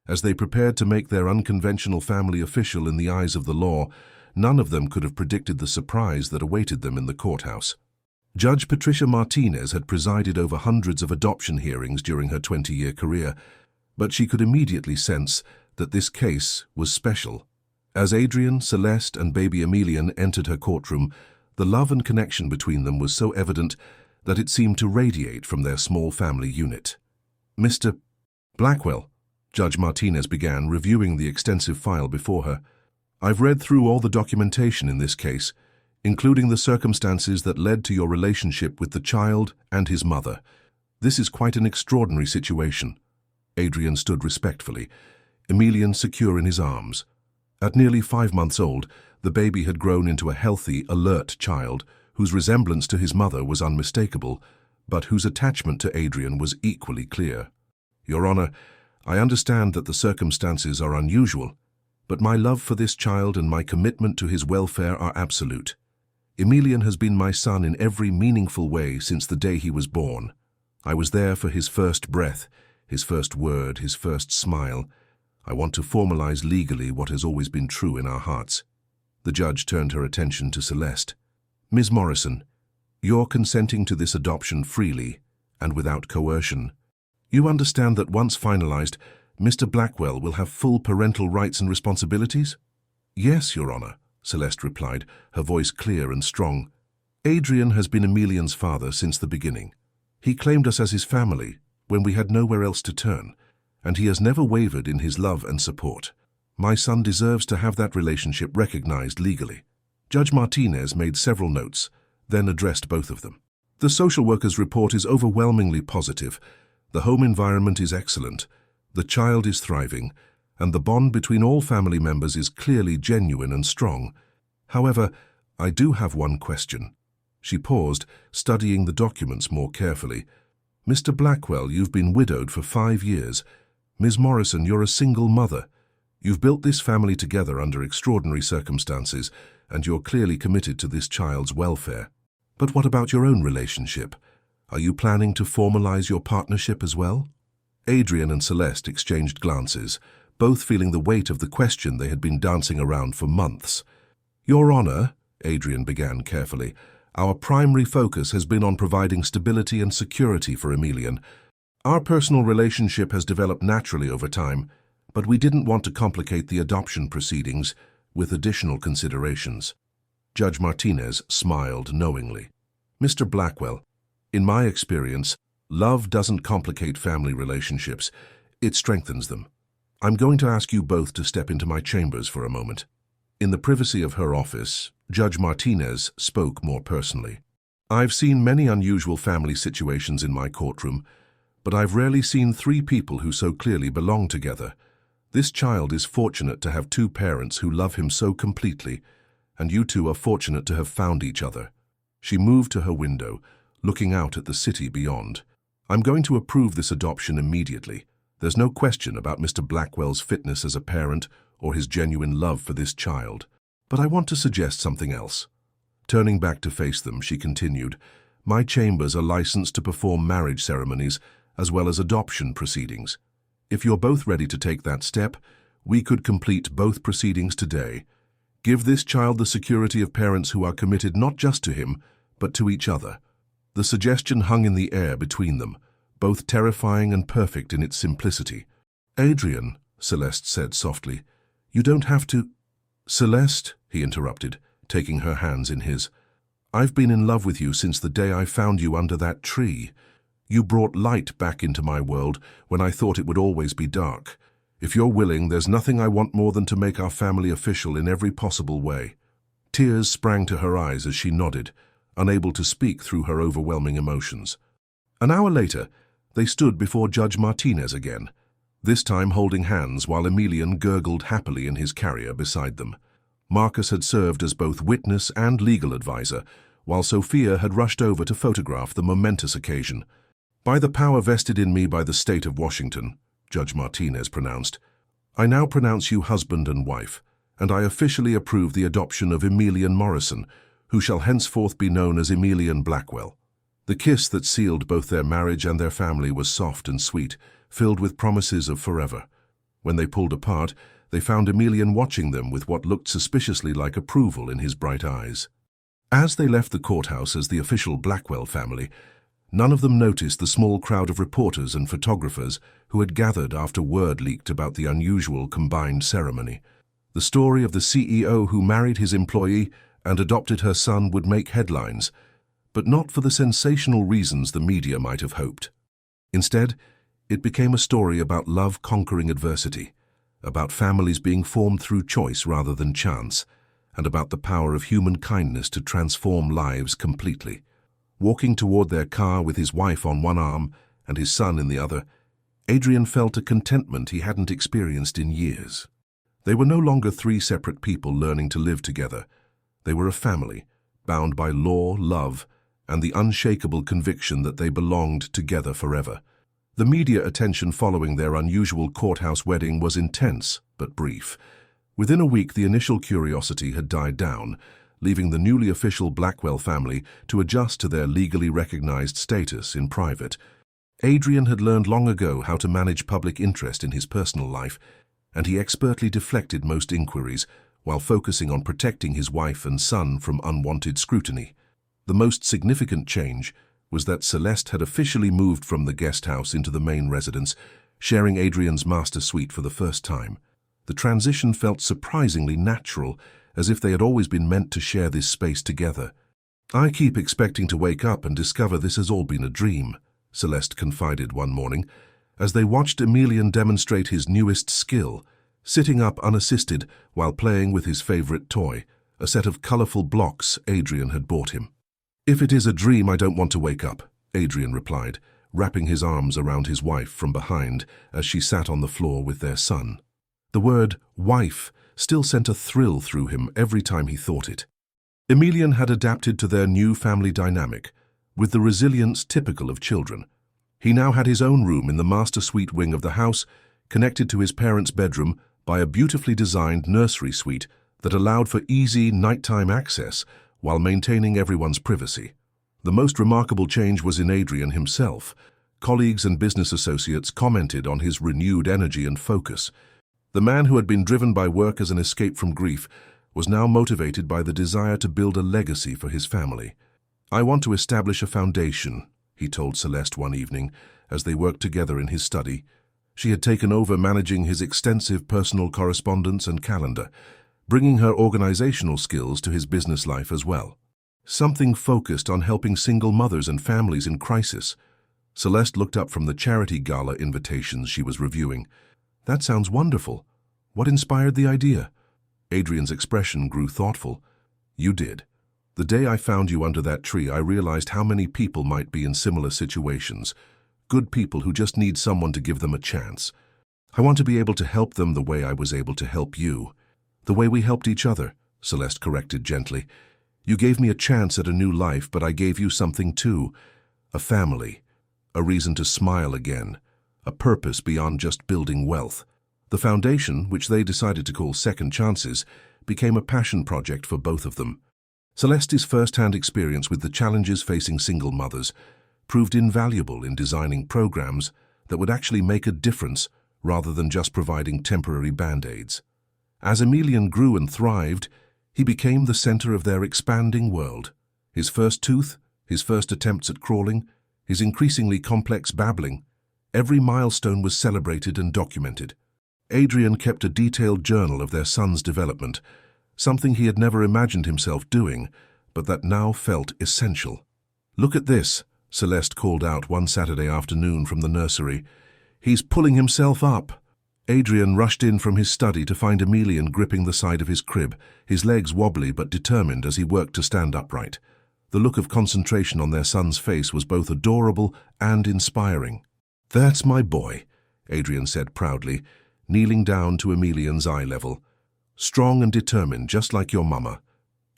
As they prepared to make their unconventional family official in the eyes of the law, none of them could have predicted the surprise that awaited them in the courthouse. Judge Patricia Martinez had presided over hundreds of adoption hearings during her 20-year career, but she could immediately sense that this case was special. As Adrian, Celeste, and baby Emilian entered her courtroom, the love and connection between them was so evident that it seemed to radiate from their small family unit. "Mr. Blackwell," Judge Martinez began, reviewing the extensive file before her, "I've read through all the documentation in this case, including the circumstances that led to your relationship with the child and his mother. This is quite an extraordinary situation." Adrian stood respectfully, Emilian secure in his arms. At nearly 5 months old, the baby had grown into a healthy, alert child whose resemblance to his mother was unmistakable, but whose attachment to Adrian was equally clear. "Your Honor, I understand that the circumstances are unusual, but my love for this child and my commitment to his welfare are absolute. Emilian has been my son in every meaningful way since the day he was born. I was there for his first breath, his first word, his first smile. I want to formalize legally what has always been true in our hearts." The judge turned her attention to Celeste. "Ms. Morrison, you're consenting to this adoption freely and without coercion. You understand that once finalized, Mr. Blackwell will have full parental rights and responsibilities?" "Yes, Your Honor," Celeste replied, her voice clear and strong. "Adrian has been Emilian's father since the beginning. He claimed us as his family when we had nowhere else to turn, and he has never wavered in his love and support. My son deserves to have that relationship recognized legally." Judge Martinez made several notes, then addressed both of them. "The social worker's report is overwhelmingly positive. The home environment is excellent, the child is thriving, and the bond between all family members is clearly genuine and strong. However, I do have one question." She paused, studying the documents more carefully. "Mr. Blackwell, you've been widowed for 5 years. Ms. Morrison, you're a single mother. You've built this family together under extraordinary circumstances, and you're clearly committed to this child's welfare. But what about your own relationship? Are you planning to formalize your partnership as well?" Adrian and Celeste exchanged glances, both feeling the weight of the question they had been dancing around for months. "Your Honor," Adrian began carefully, "our primary focus has been on providing stability and security for Emilian. Our personal relationship has developed naturally over time, but we didn't want to complicate the adoption proceedings with additional considerations." Judge Martinez smiled knowingly. "Mr. Blackwell, in my experience, love doesn't complicate family relationships, it strengthens them. I'm going to ask you both to step into my chambers for a moment." In the privacy of her office, Judge Martinez spoke more personally. "I've seen many unusual family situations in my courtroom, but I've rarely seen 3 people who so clearly belong together. This child is fortunate to have 2 parents who love him so completely, and you two are fortunate to have found each other." She moved to her window, looking out at the city beyond. "I'm going to approve this adoption immediately. There's no question about Mr. Blackwell's fitness as a parent or his genuine love for this child. But I want to suggest something else. Turning back to face them, she continued, "My chambers are licensed to perform marriage ceremonies as well as adoption proceedings. If you're both ready to take that step, we could complete both proceedings today. Give this child the security of parents who are committed not just to him, but to each other." The suggestion hung in the air between them, both terrifying and perfect in its simplicity. "Adrian," Celeste said softly, "you don't have to—" "Celeste," he interrupted, taking her hands in his, "I've been in love with you since the day I found you under that tree. You brought light back into my world when I thought it would always be dark. If you're willing, there's nothing I want more than to make our family official in every possible way." Tears sprang to her eyes as she nodded, unable to speak through her overwhelming emotions. An hour later, they stood before Judge Martinez again, this time holding hands while Emilian gurgled happily in his carrier beside them. Marcus had served as both witness and legal advisor, while Sophia had rushed over to photograph the momentous occasion. "By the power vested in me by the state of Washington," Judge Martinez pronounced, "I now pronounce you husband and wife, and I officially approve the adoption of Emilian Morrison, who shall henceforth be known as Emilian Blackwell." The kiss that sealed both their marriage and their family was soft and sweet, filled with promises of forever. When they pulled apart, they found Emilian watching them with what looked suspiciously like approval in his bright eyes. As they left the courthouse as the official Blackwell family, none of them noticed the small crowd of reporters and photographers who had gathered after word leaked about the unusual combined ceremony. The story of the CEO who married his employee and adopted her son would make headlines, but not for the sensational reasons the media might have hoped. Instead, it became a story about love conquering adversity, about families being formed through choice rather than chance, and about the power of human kindness to transform lives completely. Walking toward their car with his wife on one arm and his son in the other, Adrian felt a contentment he hadn't experienced in years. They were no longer three separate people learning to live together. They were a family, bound by law, love, and the unshakable conviction that they belonged together forever. The media attention following their unusual courthouse wedding was intense but brief. Within a week, the initial curiosity had died down, leaving the newly official Blackwell family to adjust to their legally recognized status in private. Adrian had learned long ago how to manage public interest in his personal life, and he expertly deflected most inquiries while focusing on protecting his wife and son from unwanted scrutiny. The most significant change was that Celeste had officially moved from the guest house into the main residence, sharing Adrian's master suite for the first time. The transition felt surprisingly natural, as if they had always been meant to share this space together. "I keep expecting to wake up and discover this has all been a dream," Celeste confided one morning, as they watched Emilian demonstrate his newest skill, sitting up unassisted while playing with his favorite toy, a set of colorful blocks Adrian had bought him. "If it is a dream, I don't want to wake up," Adrian replied, wrapping his arms around his wife from behind as she sat on the floor with their son. The word wife still sent a thrill through him every time he thought it. Emilian had adapted to their new family dynamic, with the resilience typical of children. He now had his own room in the master suite wing of the house, connected to his parents' bedroom by a beautifully designed nursery suite that allowed for easy nighttime access while maintaining everyone's privacy. The most remarkable change was in Adrian himself. Colleagues and business associates commented on his renewed energy and focus. The man who had been driven by work as an escape from grief was now motivated by the desire to build a legacy for his family. "I want to establish a foundation," he told Celeste one evening as they worked together in his study. She had taken over managing his extensive personal correspondence and calendar, bringing her organizational skills to his business life as well. Something focused on helping single mothers and families in crisis. Celeste looked up from the charity gala invitations she was reviewing. "That sounds wonderful. What inspired the idea?" Adrian's expression grew thoughtful. "You did. The day I found you under that tree, I realized how many people might be in similar situations. Good people who just need someone to give them a chance. I want to be able to help them the way I was able to help you. The way we helped each other," Celeste corrected gently. "You gave me a chance at a new life, but I gave you something too. A family, a reason to smile again, a purpose beyond just building wealth." The foundation, which they decided to call Second Chances, became a passion project for both of them. Celeste's first-hand experience with the challenges facing single mothers proved invaluable in designing programs that would actually make a difference rather than just providing temporary band-aids. As Emilian grew and thrived, he became the center of their expanding world. His first tooth, his first attempts at crawling, his increasingly complex babbling, every milestone was celebrated and documented. Adrian kept a detailed journal of their son's development, something he had never imagined himself doing, but that now felt essential. "Look at this," Celeste called out one Saturday afternoon from the nursery. "He's pulling himself up." Adrian rushed in from his study to find Emilian gripping the side of his crib, his legs wobbly but determined as he worked to stand upright. The look of concentration on their son's face was both adorable and inspiring. "That's my boy," Adrian said proudly, kneeling down to Emilian's eye level. "Strong and determined, just like your mama."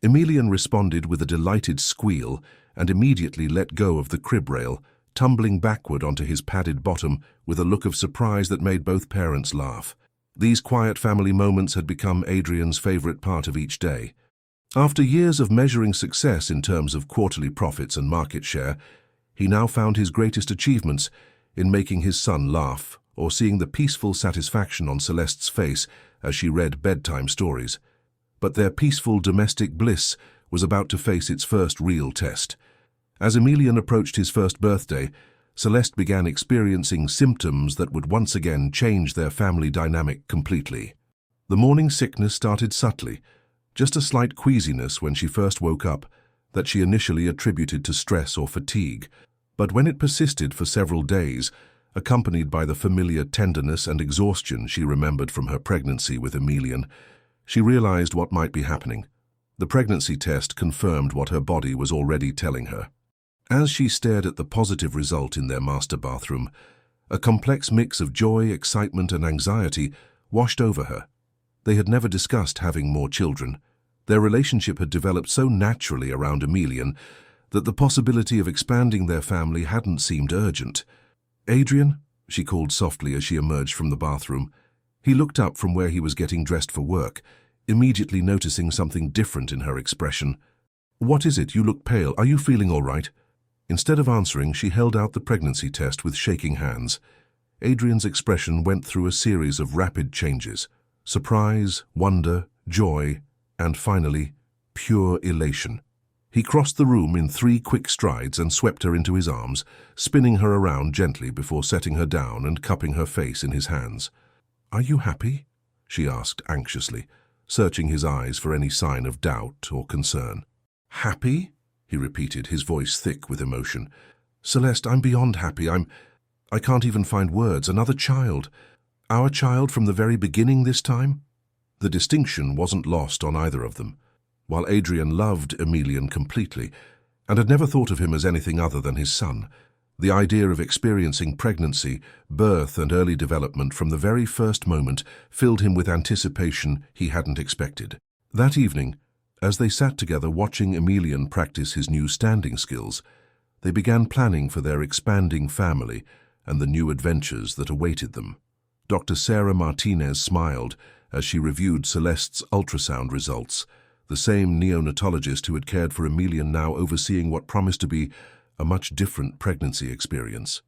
Emilian responded with a delighted squeal and immediately let go of the crib rail, tumbling backward onto his padded bottom with a look of surprise that made both parents laugh. These quiet family moments had become Adrian's favorite part of each day. After years of measuring success in terms of quarterly profits and market share, he now found his greatest achievements in making his son laugh or seeing the peaceful satisfaction on Celeste's face as she read bedtime stories. But their peaceful domestic bliss was about to face its first real test. As Emilian approached his first birthday, Celeste began experiencing symptoms that would once again change their family dynamic completely. The morning sickness started subtly, just a slight queasiness when she first woke up that she initially attributed to stress or fatigue. But when it persisted for several days, accompanied by the familiar tenderness and exhaustion she remembered from her pregnancy with Emilian, she realized what might be happening. The pregnancy test confirmed what her body was already telling her. As she stared at the positive result in their master bathroom, a complex mix of joy, excitement, and anxiety washed over her. They had never discussed having more children. Their relationship had developed so naturally around Emilian that the possibility of expanding their family hadn't seemed urgent. "Adrian," she called softly as she emerged from the bathroom. He looked up from where he was getting dressed for work, immediately noticing something different in her expression. "What is it? You look pale. Are you feeling all right?" Instead of answering, she held out the pregnancy test with shaking hands. Adrian's expression went through a series of rapid changes: surprise, wonder, joy, and finally, pure elation. He crossed the room in 3 quick strides and swept her into his arms, spinning her around gently before setting her down and cupping her face in his hands. "Are you happy?" she asked anxiously, searching his eyes for any sign of doubt or concern. "Happy?" he repeated, his voice thick with emotion. "Celeste, I'm beyond happy. I can't even find words. Another child. Our child from the very beginning this time?" The distinction wasn't lost on either of them. While Adrian loved Emilian completely and had never thought of him as anything other than his son, the idea of experiencing pregnancy, birth, and early development from the very first moment filled him with anticipation he hadn't expected. That evening, as they sat together watching Emilian practice his new standing skills, they began planning for their expanding family and the new adventures that awaited them. Dr. Sarah Martinez smiled as she reviewed Celeste's ultrasound results, the same neonatologist who had cared for Emilian now overseeing what promised to be a much different pregnancy experience.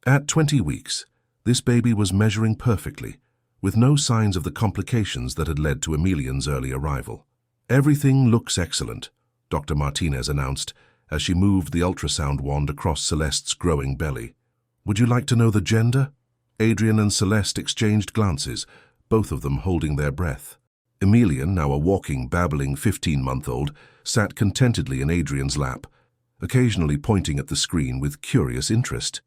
At 20 weeks, this baby was measuring perfectly, with no signs of the complications that had led to Emilian's early arrival. "Everything looks excellent," Dr. Martinez announced as she moved the ultrasound wand across Celeste's growing belly. "Would you like to know the gender?" Adrian and Celeste exchanged glances, both of them holding their breath. Emilian, now a walking, babbling 15-month-old, sat contentedly in Adrian's lap, occasionally pointing at the screen with curious interest.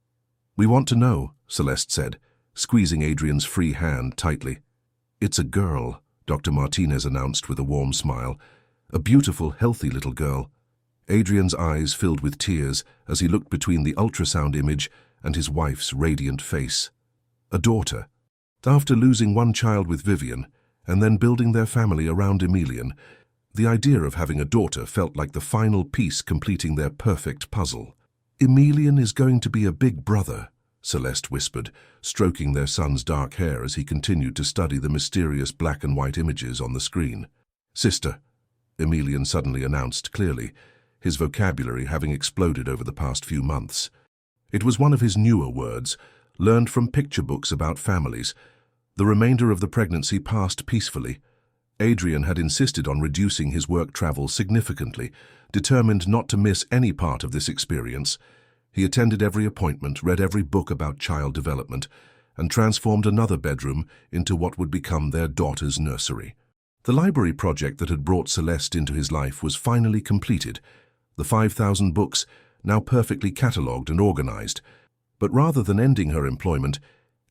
"We want to know," Celeste said, squeezing Adrian's free hand tightly. "It's a girl," Dr. Martinez announced with a warm smile. "A beautiful, healthy little girl." Adrian's eyes filled with tears as he looked between the ultrasound image and his wife's radiant face. A daughter. After losing one child with Vivian, and then building their family around Emilian, the idea of having a daughter felt like the final piece completing their perfect puzzle. "Emilian is going to be a big brother," Celeste whispered, stroking their son's dark hair as he continued to study the mysterious black and white images on the screen. "Sister," Emilian suddenly announced clearly, his vocabulary having exploded over the past few months. It was one of his newer words, learned from picture books about families. The remainder of the pregnancy passed peacefully. Adrian had insisted on reducing his work travel significantly, determined not to miss any part of this experience. He attended every appointment, read every book about child development, and transformed another bedroom into what would become their daughter's nursery. The library project that had brought Celeste into his life was finally completed, the 5,000 books now perfectly catalogued and organized. But rather than ending her employment,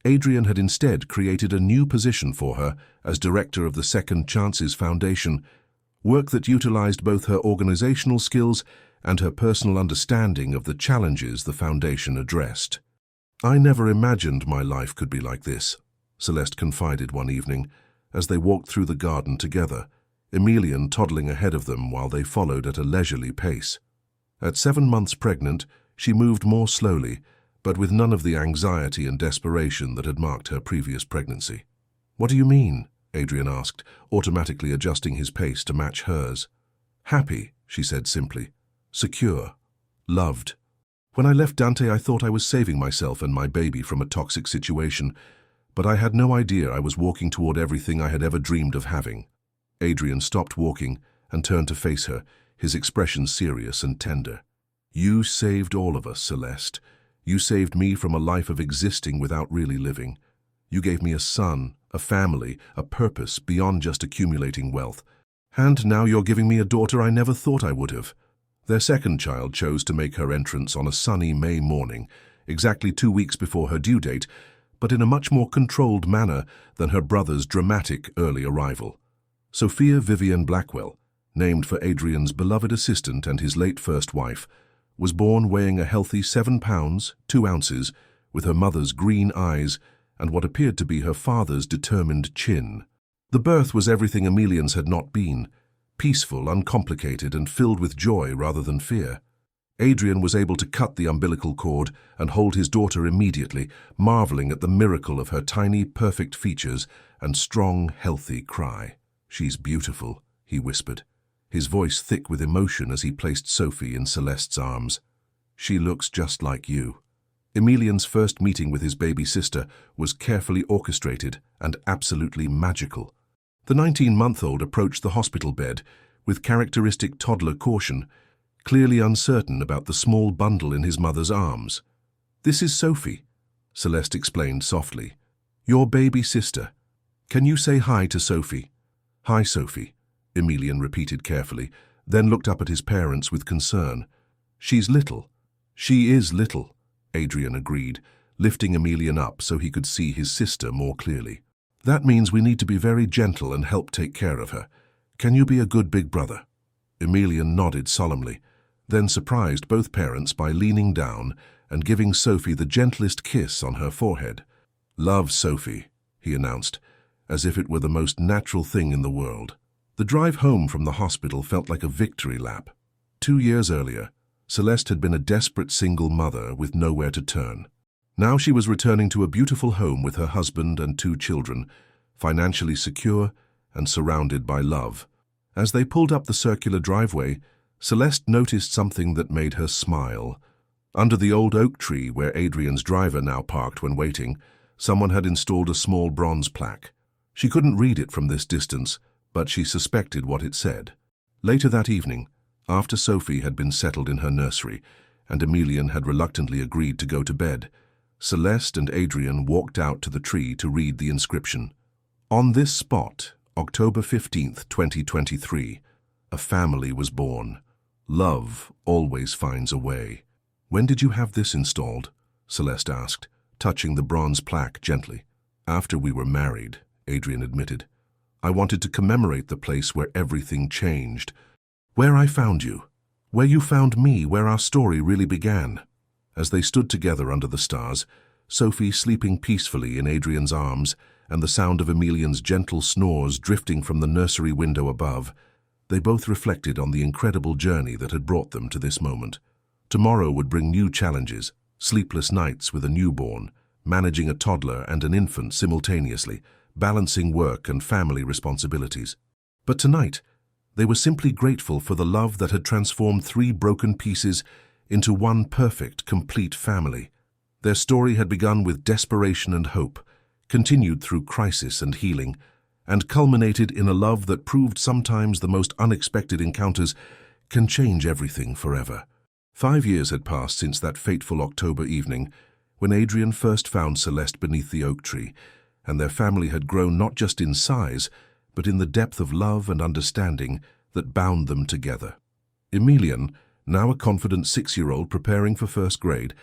Adrian had instead created a new position for her as director of the Second Chances Foundation, work that utilized both her organizational skills and her personal understanding of the challenges the foundation addressed. "I never imagined my life could be like this," Celeste confided one evening, as they walked through the garden together, Emilian toddling ahead of them while they followed at a leisurely pace. At 7 months pregnant, she moved more slowly, but with none of the anxiety and desperation that had marked her previous pregnancy. "What do you mean?" Adrian asked, automatically adjusting his pace to match hers. "Happy," she said simply. "Secure. Loved. When I left Dante, I thought I was saving myself and my baby from a toxic situation, but I had no idea I was walking toward everything I had ever dreamed of having." Adrian stopped walking and turned to face her, his expression serious and tender. "You saved all of us, Celeste. You saved me from a life of existing without really living. You gave me a son, a family, a purpose beyond just accumulating wealth. And now you're giving me a daughter I never thought I would have." Their second child chose to make her entrance on a sunny May morning, exactly 2 weeks before her due date, but in a much more controlled manner than her brother's dramatic early arrival. Sophia Vivian Blackwell, named for Adrian's beloved assistant and his late first wife, was born weighing a healthy 7 pounds, 2 ounces, with her mother's green eyes and what appeared to be her father's determined chin. The birth was everything Emilian's had not been, peaceful, uncomplicated, and filled with joy rather than fear. Adrian was able to cut the umbilical cord and hold his daughter immediately, marveling at the miracle of her tiny, perfect features and strong, healthy cry. "She's beautiful," he whispered, his voice thick with emotion as he placed Sophie in Celeste's arms. "She looks just like you." Emilian's first meeting with his baby sister was carefully orchestrated and absolutely magical. The 19-month-old approached the hospital bed with characteristic toddler caution, clearly uncertain about the small bundle in his mother's arms. "This is Sophie," Celeste explained softly. "Your baby sister. Can you say hi to Sophie?" "Hi, Sophie," Emilian repeated carefully, then looked up at his parents with concern. "She's little." "She is little," Adrian agreed, lifting Emilian up so he could see his sister more clearly. "That means we need to be very gentle and help take care of her. Can you be a good big brother?" Emilian nodded solemnly, then surprised both parents by leaning down and giving Sophie the gentlest kiss on her forehead. "Love, Sophie," he announced, as if it were the most natural thing in the world. The drive home from the hospital felt like a victory lap. 2 years earlier, Celeste had been a desperate single mother with nowhere to turn. Now she was returning to a beautiful home with her husband and 2 children, financially secure and surrounded by love. As they pulled up the circular driveway, Celeste noticed something that made her smile. Under the old oak tree where Adrian's driver now parked when waiting, someone had installed a small bronze plaque. She couldn't read it from this distance, but she suspected what it said. Later that evening, after Sophie had been settled in her nursery and Emilian had reluctantly agreed to go to bed, Celeste and Adrian walked out to the tree to read the inscription. "On this spot, October 15th, 2023, a family was born. Love always finds a way." "When did you have this installed?" Celeste asked, touching the bronze plaque gently. "After we were married," Adrian admitted. "I wanted to commemorate the place where everything changed. Where I found you. Where you found me, where our story really began." As they stood together under the stars, Sophie sleeping peacefully in Adrian's arms and the sound of Emilian's gentle snores drifting from the nursery window above, they both reflected on the incredible journey that had brought them to this moment. Tomorrow would bring new challenges, sleepless nights with a newborn, managing a toddler and an infant simultaneously, balancing work and family responsibilities. But tonight, they were simply grateful for the love that had transformed 3 broken pieces into one perfect, complete family. Their story had begun with desperation and hope, continued through crisis and healing, and culminated in a love that proved sometimes the most unexpected encounters can change everything forever. 5 years had passed since that fateful October evening when Adrian first found Celeste beneath the oak tree, and their family had grown not just in size, but in the depth of love and understanding that bound them together. Emilian, now a confident 6-year-old preparing for first grade,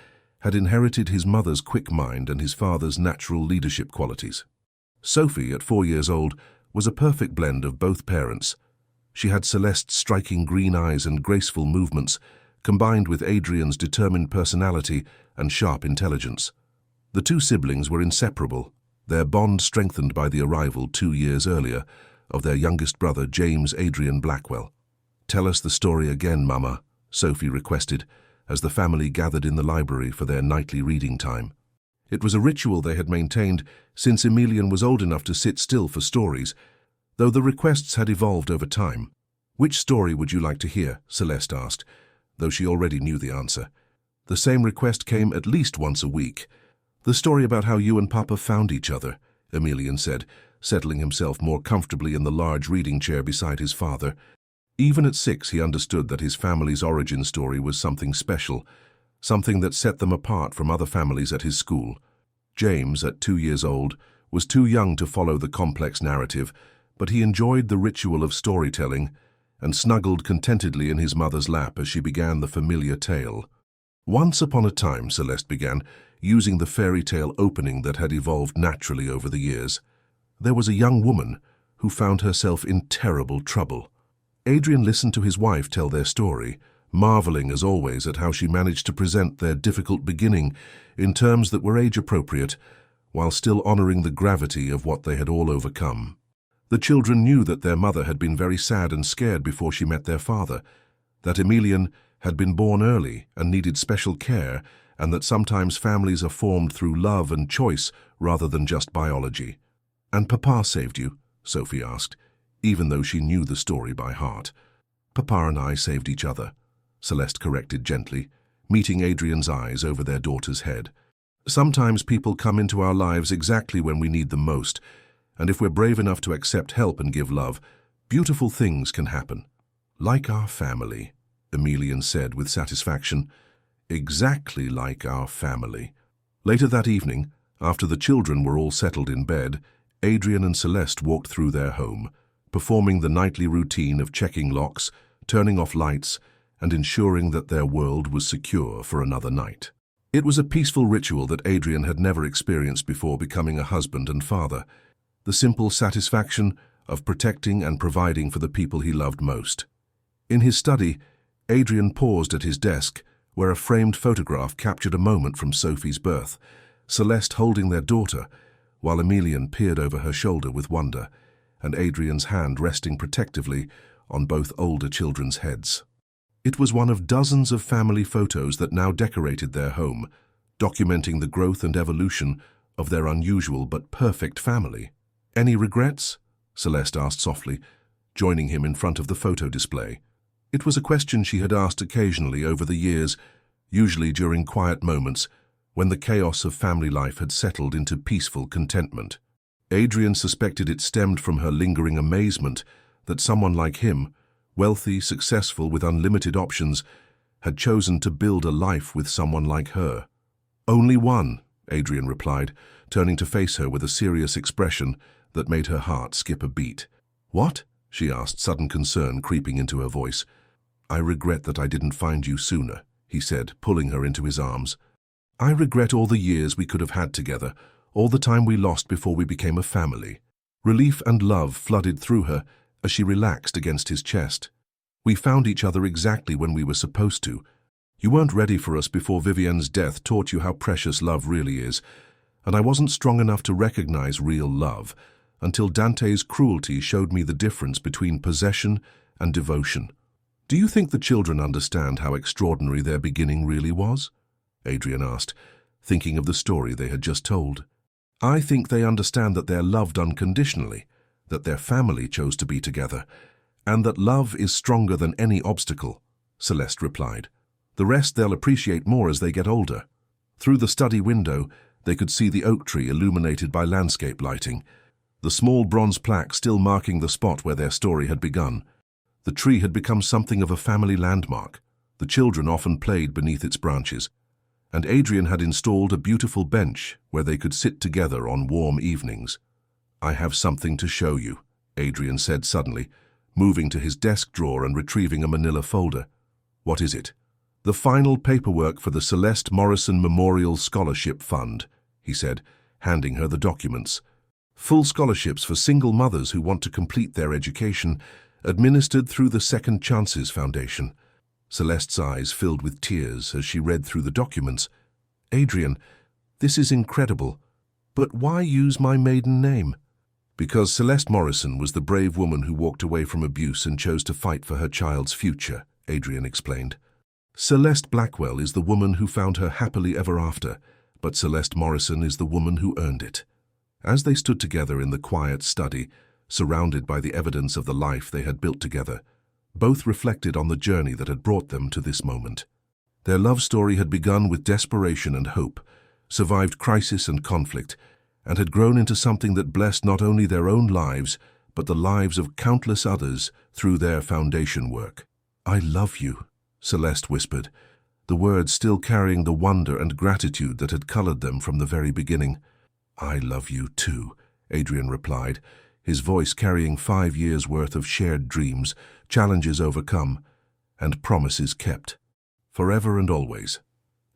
had inherited his mother's quick mind and his father's natural leadership qualities. Sophie, at 4 years old, was a perfect blend of both parents. She had Celeste's striking green eyes and graceful movements, combined with Adrian's determined personality and sharp intelligence. The 2 siblings were inseparable, their bond strengthened by the arrival 2 years earlier of their youngest brother, James Adrian Blackwell. "Tell us the story again, Mama," Sophie requested, as the family gathered in the library for their nightly reading time. It was a ritual they had maintained since Emilian was old enough to sit still for stories, though the requests had evolved over time. "Which story would you like to hear?" Celeste asked, though she already knew the answer. The same request came at least once a week. "The story about how you and Papa found each other," Emilian said, settling himself more comfortably in the large reading chair beside his father. Even at 6, he understood that his family's origin story was something special, something that set them apart from other families at his school. James, at 2 years old, was too young to follow the complex narrative, but he enjoyed the ritual of storytelling and snuggled contentedly in his mother's lap as she began the familiar tale. "Once upon a time," Celeste began, using the fairy tale opening that had evolved naturally over the years, "there was a young woman who found herself in terrible trouble." Adrian listened to his wife tell their story, marveling as always at how she managed to present their difficult beginning in terms that were age-appropriate, while still honoring the gravity of what they had all overcome. The children knew that their mother had been very sad and scared before she met their father, that Emilian had been born early and needed special care, and that sometimes families are formed through love and choice rather than just biology. "And Papa saved you?" Sophie asked, even though she knew the story by heart. "Papa and I saved each other," Celeste corrected gently, meeting Adrian's eyes over their daughter's head. "Sometimes people come into our lives exactly when we need them most, and if we're brave enough to accept help and give love, beautiful things can happen." "Like our family," Emilian said with satisfaction. "Exactly like our family." Later that evening, after the children were all settled in bed, Adrian and Celeste walked through their home, performing the nightly routine of checking locks, turning off lights, and ensuring that their world was secure for another night. It was a peaceful ritual that Adrian had never experienced before becoming a husband and father, the simple satisfaction of protecting and providing for the people he loved most. In his study, Adrian paused at his desk, where a framed photograph captured a moment from Sophie's birth, Celeste holding their daughter, while Emilian peered over her shoulder with wonder, and Adrian's hand resting protectively on both older children's heads. It was one of dozens of family photos that now decorated their home, documenting the growth and evolution of their unusual but perfect family. "Any regrets?" Celeste asked softly, joining him in front of the photo display. It was a question she had asked occasionally over the years, usually during quiet moments, when the chaos of family life had settled into peaceful contentment. Adrian suspected it stemmed from her lingering amazement that someone like him, wealthy, successful, with unlimited options, had chosen to build a life with someone like her. "Only one," Adrian replied, turning to face her with a serious expression that made her heart skip a beat. "What?" she asked, sudden concern creeping into her voice. "I regret that I didn't find you sooner," he said, pulling her into his arms. "I regret all the years we could have had together, all the time we lost before we became a family." Relief and love flooded through her as she relaxed against his chest. "We found each other exactly when we were supposed to. You weren't ready for us before Vivienne's death taught you how precious love really is, and I wasn't strong enough to recognize real love until Dante's cruelty showed me the difference between possession and devotion. Do you think the children understand how extraordinary their beginning really was?" Adrian asked, thinking of the story they had just told. I think they understand that they're loved unconditionally, that their family chose to be together, and that love is stronger than any obstacle, Celeste replied. The rest they'll appreciate more as they get older. Through the study window, they could see the oak tree illuminated by landscape lighting, the small bronze plaque still marking the spot where their story had begun. The tree had become something of a family landmark. The children often played beneath its branches, and Adrian had installed a beautiful bench where they could sit together on warm evenings. I have something to show you, Adrian said suddenly, moving to his desk drawer and retrieving a manila folder. What is it? The final paperwork for the Celeste Morrison Memorial Scholarship Fund, he said, handing her the documents. Full scholarships for single mothers who want to complete their education, administered through the Second Chances Foundation. Celeste's eyes filled with tears as she read through the documents. Adrian, this is incredible, but why use my maiden name? Because Celeste Morrison was the brave woman who walked away from abuse and chose to fight for her child's future, Adrian explained. Celeste Blackwell is the woman who found her happily ever after, but Celeste Morrison is the woman who earned it. As they stood together in the quiet study, surrounded by the evidence of the life they had built together, both reflected on the journey that had brought them to this moment. Their love story had begun with desperation and hope, survived crisis and conflict, and had grown into something that blessed not only their own lives, but the lives of countless others through their foundation work. I love you, Celeste whispered, the words still carrying the wonder and gratitude that had colored them from the very beginning. I love you too, Adrian replied, his voice carrying 5 years' worth of shared dreams, challenges overcome, and promises kept. Forever and always.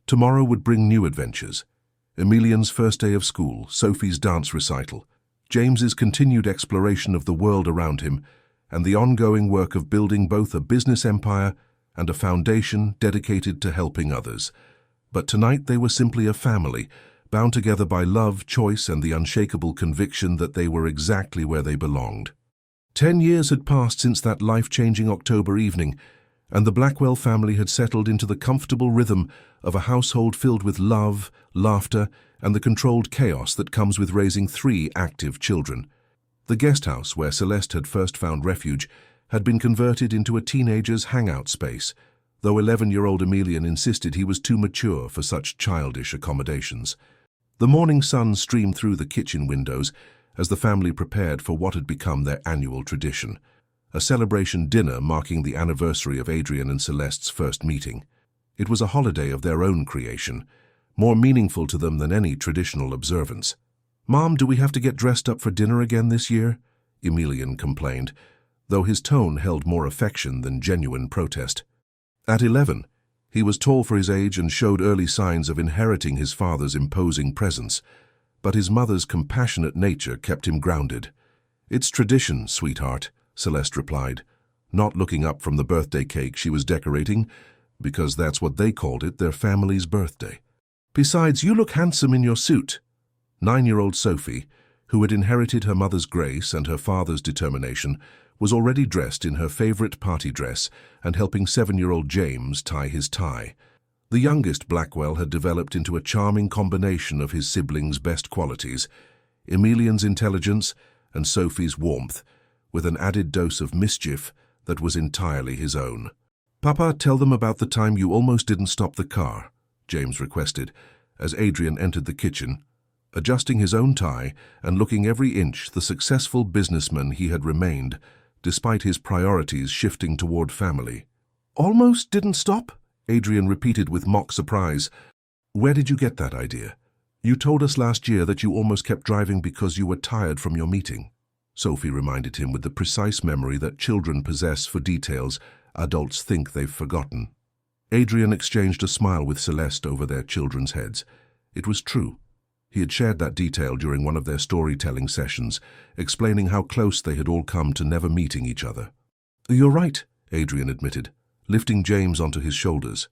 Tomorrow would bring new adventures. Emilian's first day of school, Sophie's dance recital, James's continued exploration of the world around him, and the ongoing work of building both a business empire and a foundation dedicated to helping others. But tonight they were simply a family, bound together by love, choice, and the unshakable conviction that they were exactly where they belonged. 10 years had passed since that life-changing October evening, and the Blackwell family had settled into the comfortable rhythm of a household filled with love, laughter, and the controlled chaos that comes with raising 3 active children. The guest house where Celeste had first found refuge had been converted into a teenager's hangout space, though 11-year-old Emilian insisted he was too mature for such childish accommodations. The morning sun streamed through the kitchen windows as the family prepared for what had become their annual tradition, a celebration dinner marking the anniversary of Adrian and Celeste's first meeting. It was a holiday of their own creation, more meaningful to them than any traditional observance. "Mom, do we have to get dressed up for dinner again this year?" Emilian complained, though his tone held more affection than genuine protest. At 11, he was tall for his age and showed early signs of inheriting his father's imposing presence, but his mother's compassionate nature kept him grounded. "It's tradition, sweetheart," Celeste replied, not looking up from the birthday cake she was decorating, because that's what they called it, their family's birthday. "Besides, you look handsome in your suit." 9-year-old Sophie, who had inherited her mother's grace and her father's determination, was already dressed in her favorite party dress and helping 7-year-old James tie his tie. The youngest Blackwell had developed into a charming combination of his siblings' best qualities, Emilian's intelligence and Sophie's warmth, with an added dose of mischief that was entirely his own. "Papa, tell them about the time you almost didn't stop the car," James requested, as Adrian entered the kitchen, adjusting his own tie and looking every inch the successful businessman he had remained, despite his priorities shifting toward family. "Almost didn't stop?" Adrian repeated with mock surprise. "Where did you get that idea? You told us last year that you almost kept driving because you were tired from your meeting," Sophie reminded him with the precise memory that children possess for details adults think they've forgotten. Adrian exchanged a smile with Celeste over their children's heads. It was true. He had shared that detail during one of their storytelling sessions, explaining how close they had all come to never meeting each other. "You're right," Adrian admitted, lifting James onto his shoulders.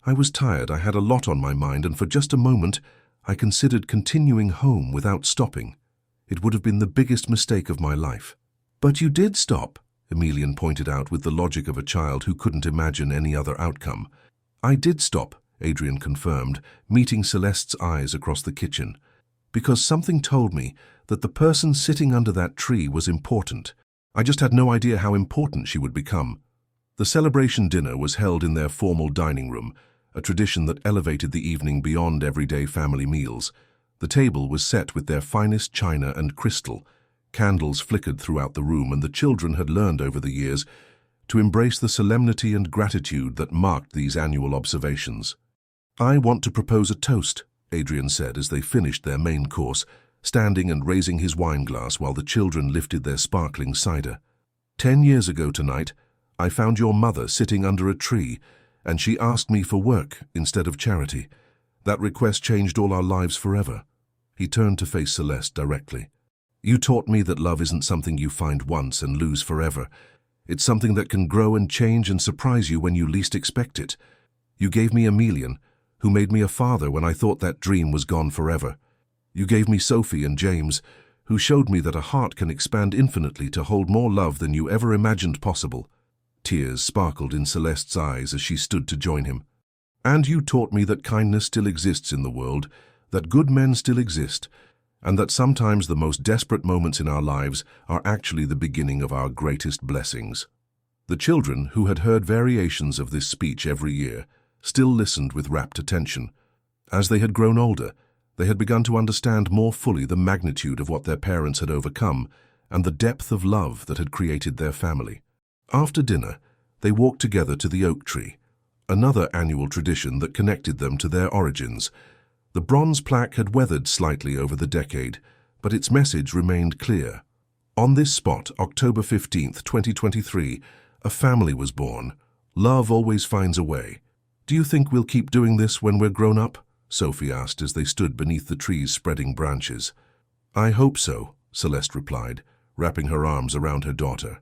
"I was tired, I had a lot on my mind, and for just a moment I considered continuing home without stopping. It would have been the biggest mistake of my life." "But you did stop," Emilian pointed out with the logic of a child who couldn't imagine any other outcome. "I did stop," Adrian confirmed, meeting Celeste's eyes across the kitchen. Because something told me that the person sitting under that tree was important. I just had no idea how important she would become. The celebration dinner was held in their formal dining room, a tradition that elevated the evening beyond everyday family meals. The table was set with their finest china and crystal. Candles flickered throughout the room, and the children had learned over the years to embrace the solemnity and gratitude that marked these annual observations. "I want to propose a toast," Adrian said as they finished their main course, standing and raising his wine glass while the children lifted their sparkling cider. 10 years ago tonight, I found your mother sitting under a tree, and she asked me for work instead of charity. That request changed all our lives forever." He turned to face Celeste directly. "You taught me that love isn't something you find once and lose forever. It's something that can grow and change and surprise you when you least expect it. You gave me a million, who made me a father when I thought that dream was gone forever. You gave me Sophie and James, who showed me that a heart can expand infinitely to hold more love than you ever imagined possible." Tears sparkled in Celeste's eyes as she stood to join him. "And you taught me that kindness still exists in the world, that good men still exist, and that sometimes the most desperate moments in our lives are actually the beginning of our greatest blessings." The children, who had heard variations of this speech every year, still listened with rapt attention. As they had grown older, they had begun to understand more fully the magnitude of what their parents had overcome and the depth of love that had created their family. After dinner, they walked together to the oak tree, another annual tradition that connected them to their origins. The bronze plaque had weathered slightly over the decade, but its message remained clear. On this spot, October 15th, 2023, a family was born. Love always finds a way. "Do you think we'll keep doing this when we're grown up?" Sophie asked as they stood beneath the tree's spreading branches. "I hope so," Celeste replied, wrapping her arms around her daughter.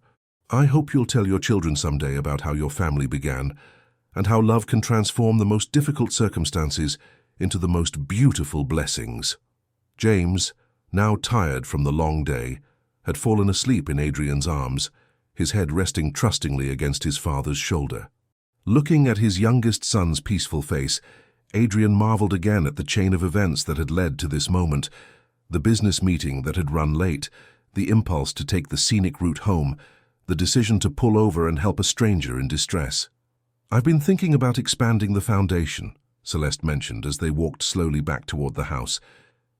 "I hope you'll tell your children someday about how your family began and how love can transform the most difficult circumstances into the most beautiful blessings." James, now tired from the long day, had fallen asleep in Adrian's arms, his head resting trustingly against his father's shoulder. Looking at his youngest son's peaceful face, Adrian marveled again at the chain of events that had led to this moment: the business meeting that had run late, the impulse to take the scenic route home, the decision to pull over and help a stranger in distress. "I've been thinking about expanding the foundation," Celeste mentioned as they walked slowly back toward the house.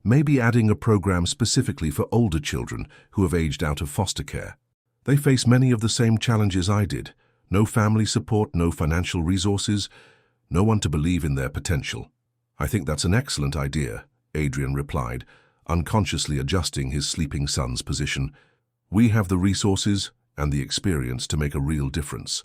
"Maybe adding a program specifically for older children who have aged out of foster care. They face many of the same challenges I did. No family support, no financial resources, no one to believe in their potential." "I think that's an excellent idea," Adrian replied, unconsciously adjusting his sleeping son's position. "We have the resources and the experience to make a real difference."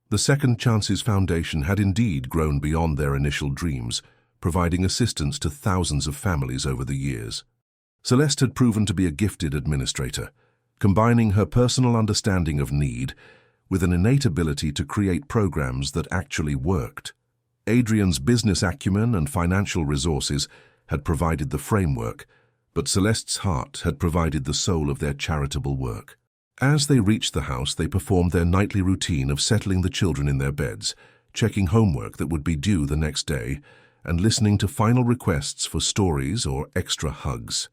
The Second Chances Foundation had indeed grown beyond their initial dreams, providing assistance to thousands of families over the years. Celeste had proven to be a gifted administrator, combining her personal understanding of need with an innate ability to create programs that actually worked. Adrian's business acumen and financial resources had provided the framework, but Celeste's heart had provided the soul of their charitable work. As they reached the house, they performed their nightly routine of settling the children in their beds, checking homework that would be due the next day, and listening to final requests for stories or extra hugs.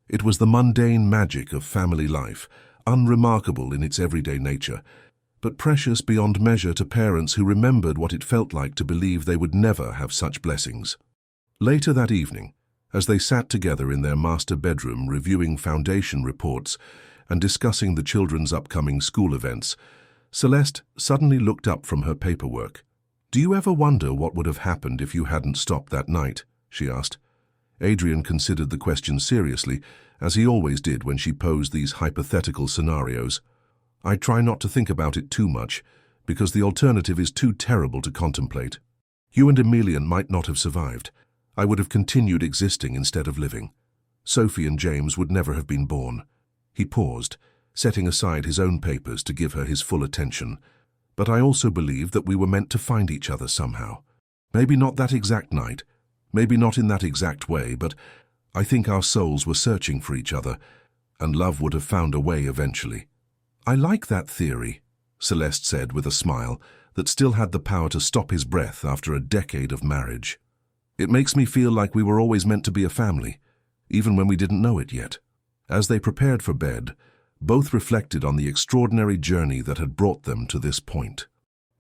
It was the mundane magic of family life, unremarkable in its everyday nature, but precious beyond measure to parents who remembered what it felt like to believe they would never have such blessings. Later that evening, as they sat together in their master bedroom reviewing foundation reports and discussing the children's upcoming school events, Celeste suddenly looked up from her paperwork. "Do you ever wonder what would have happened if you hadn't stopped that night?" she asked. Adrian considered the question seriously, as he always did when she posed these hypothetical scenarios. "I try not to think about it too much, because the alternative is too terrible to contemplate. You and Emilian might not have survived. I would have continued existing instead of living. Sophie and James would never have been born." He paused, setting aside his own papers to give her his full attention. "But I also believe that we were meant to find each other somehow. Maybe not that exact night, maybe not in that exact way, but I think our souls were searching for each other, and love would have found a way eventually." "I like that theory," Celeste said with a smile, that still had the power to stop his breath after a decade of marriage. It makes me feel like we were always meant to be a family, even when we didn't know it yet. As they prepared for bed, both reflected on the extraordinary journey that had brought them to this point.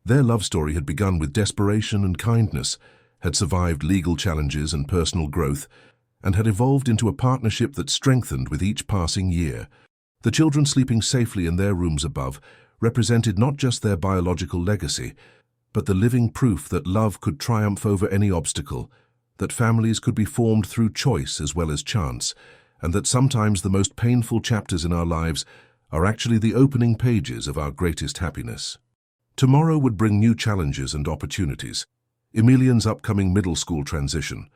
Their love story had begun with desperation and kindness, had survived legal challenges and personal growth, and had evolved into a partnership that strengthened with each passing year. The children sleeping safely in their rooms above represented not just their biological legacy, but the living proof that love could triumph over any obstacle, that families could be formed through choice as well as chance, and that sometimes the most painful chapters in our lives are actually the opening pages of our greatest happiness. Tomorrow would bring new challenges and opportunities. Emilian's upcoming middle school transition,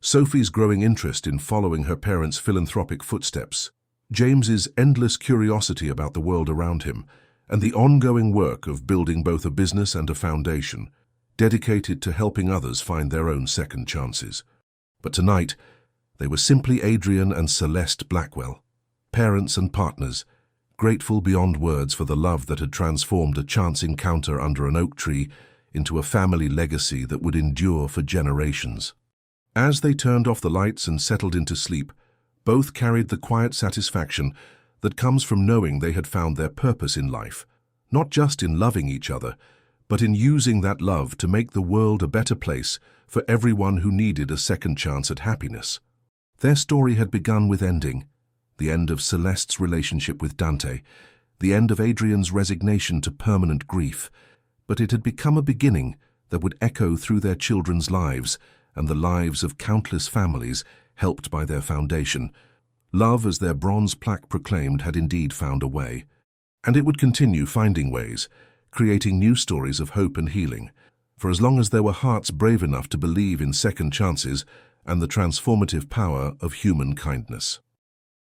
Sophie's growing interest in following her parents' philanthropic footsteps, James's endless curiosity about the world around him, and the ongoing work of building both a business and a foundation, dedicated to helping others find their own second chances. But tonight, they were simply Adrian and Celeste Blackwell, parents and partners, grateful beyond words for the love that had transformed a chance encounter under an oak tree into a family legacy that would endure for generations. As they turned off the lights and settled into sleep, both carried the quiet satisfaction that comes from knowing they had found their purpose in life, not just in loving each other, but in using that love to make the world a better place for everyone who needed a second chance at happiness. Their story had begun with ending, the end of Celeste's relationship with Dante, the end of Adrian's resignation to permanent grief, but it had become a beginning that would echo through their children's lives and the lives of countless families helped by their foundation. Love, as their bronze plaque proclaimed, had indeed found a way. And it would continue finding ways, creating new stories of hope and healing, for as long as there were hearts brave enough to believe in second chances and the transformative power of human kindness.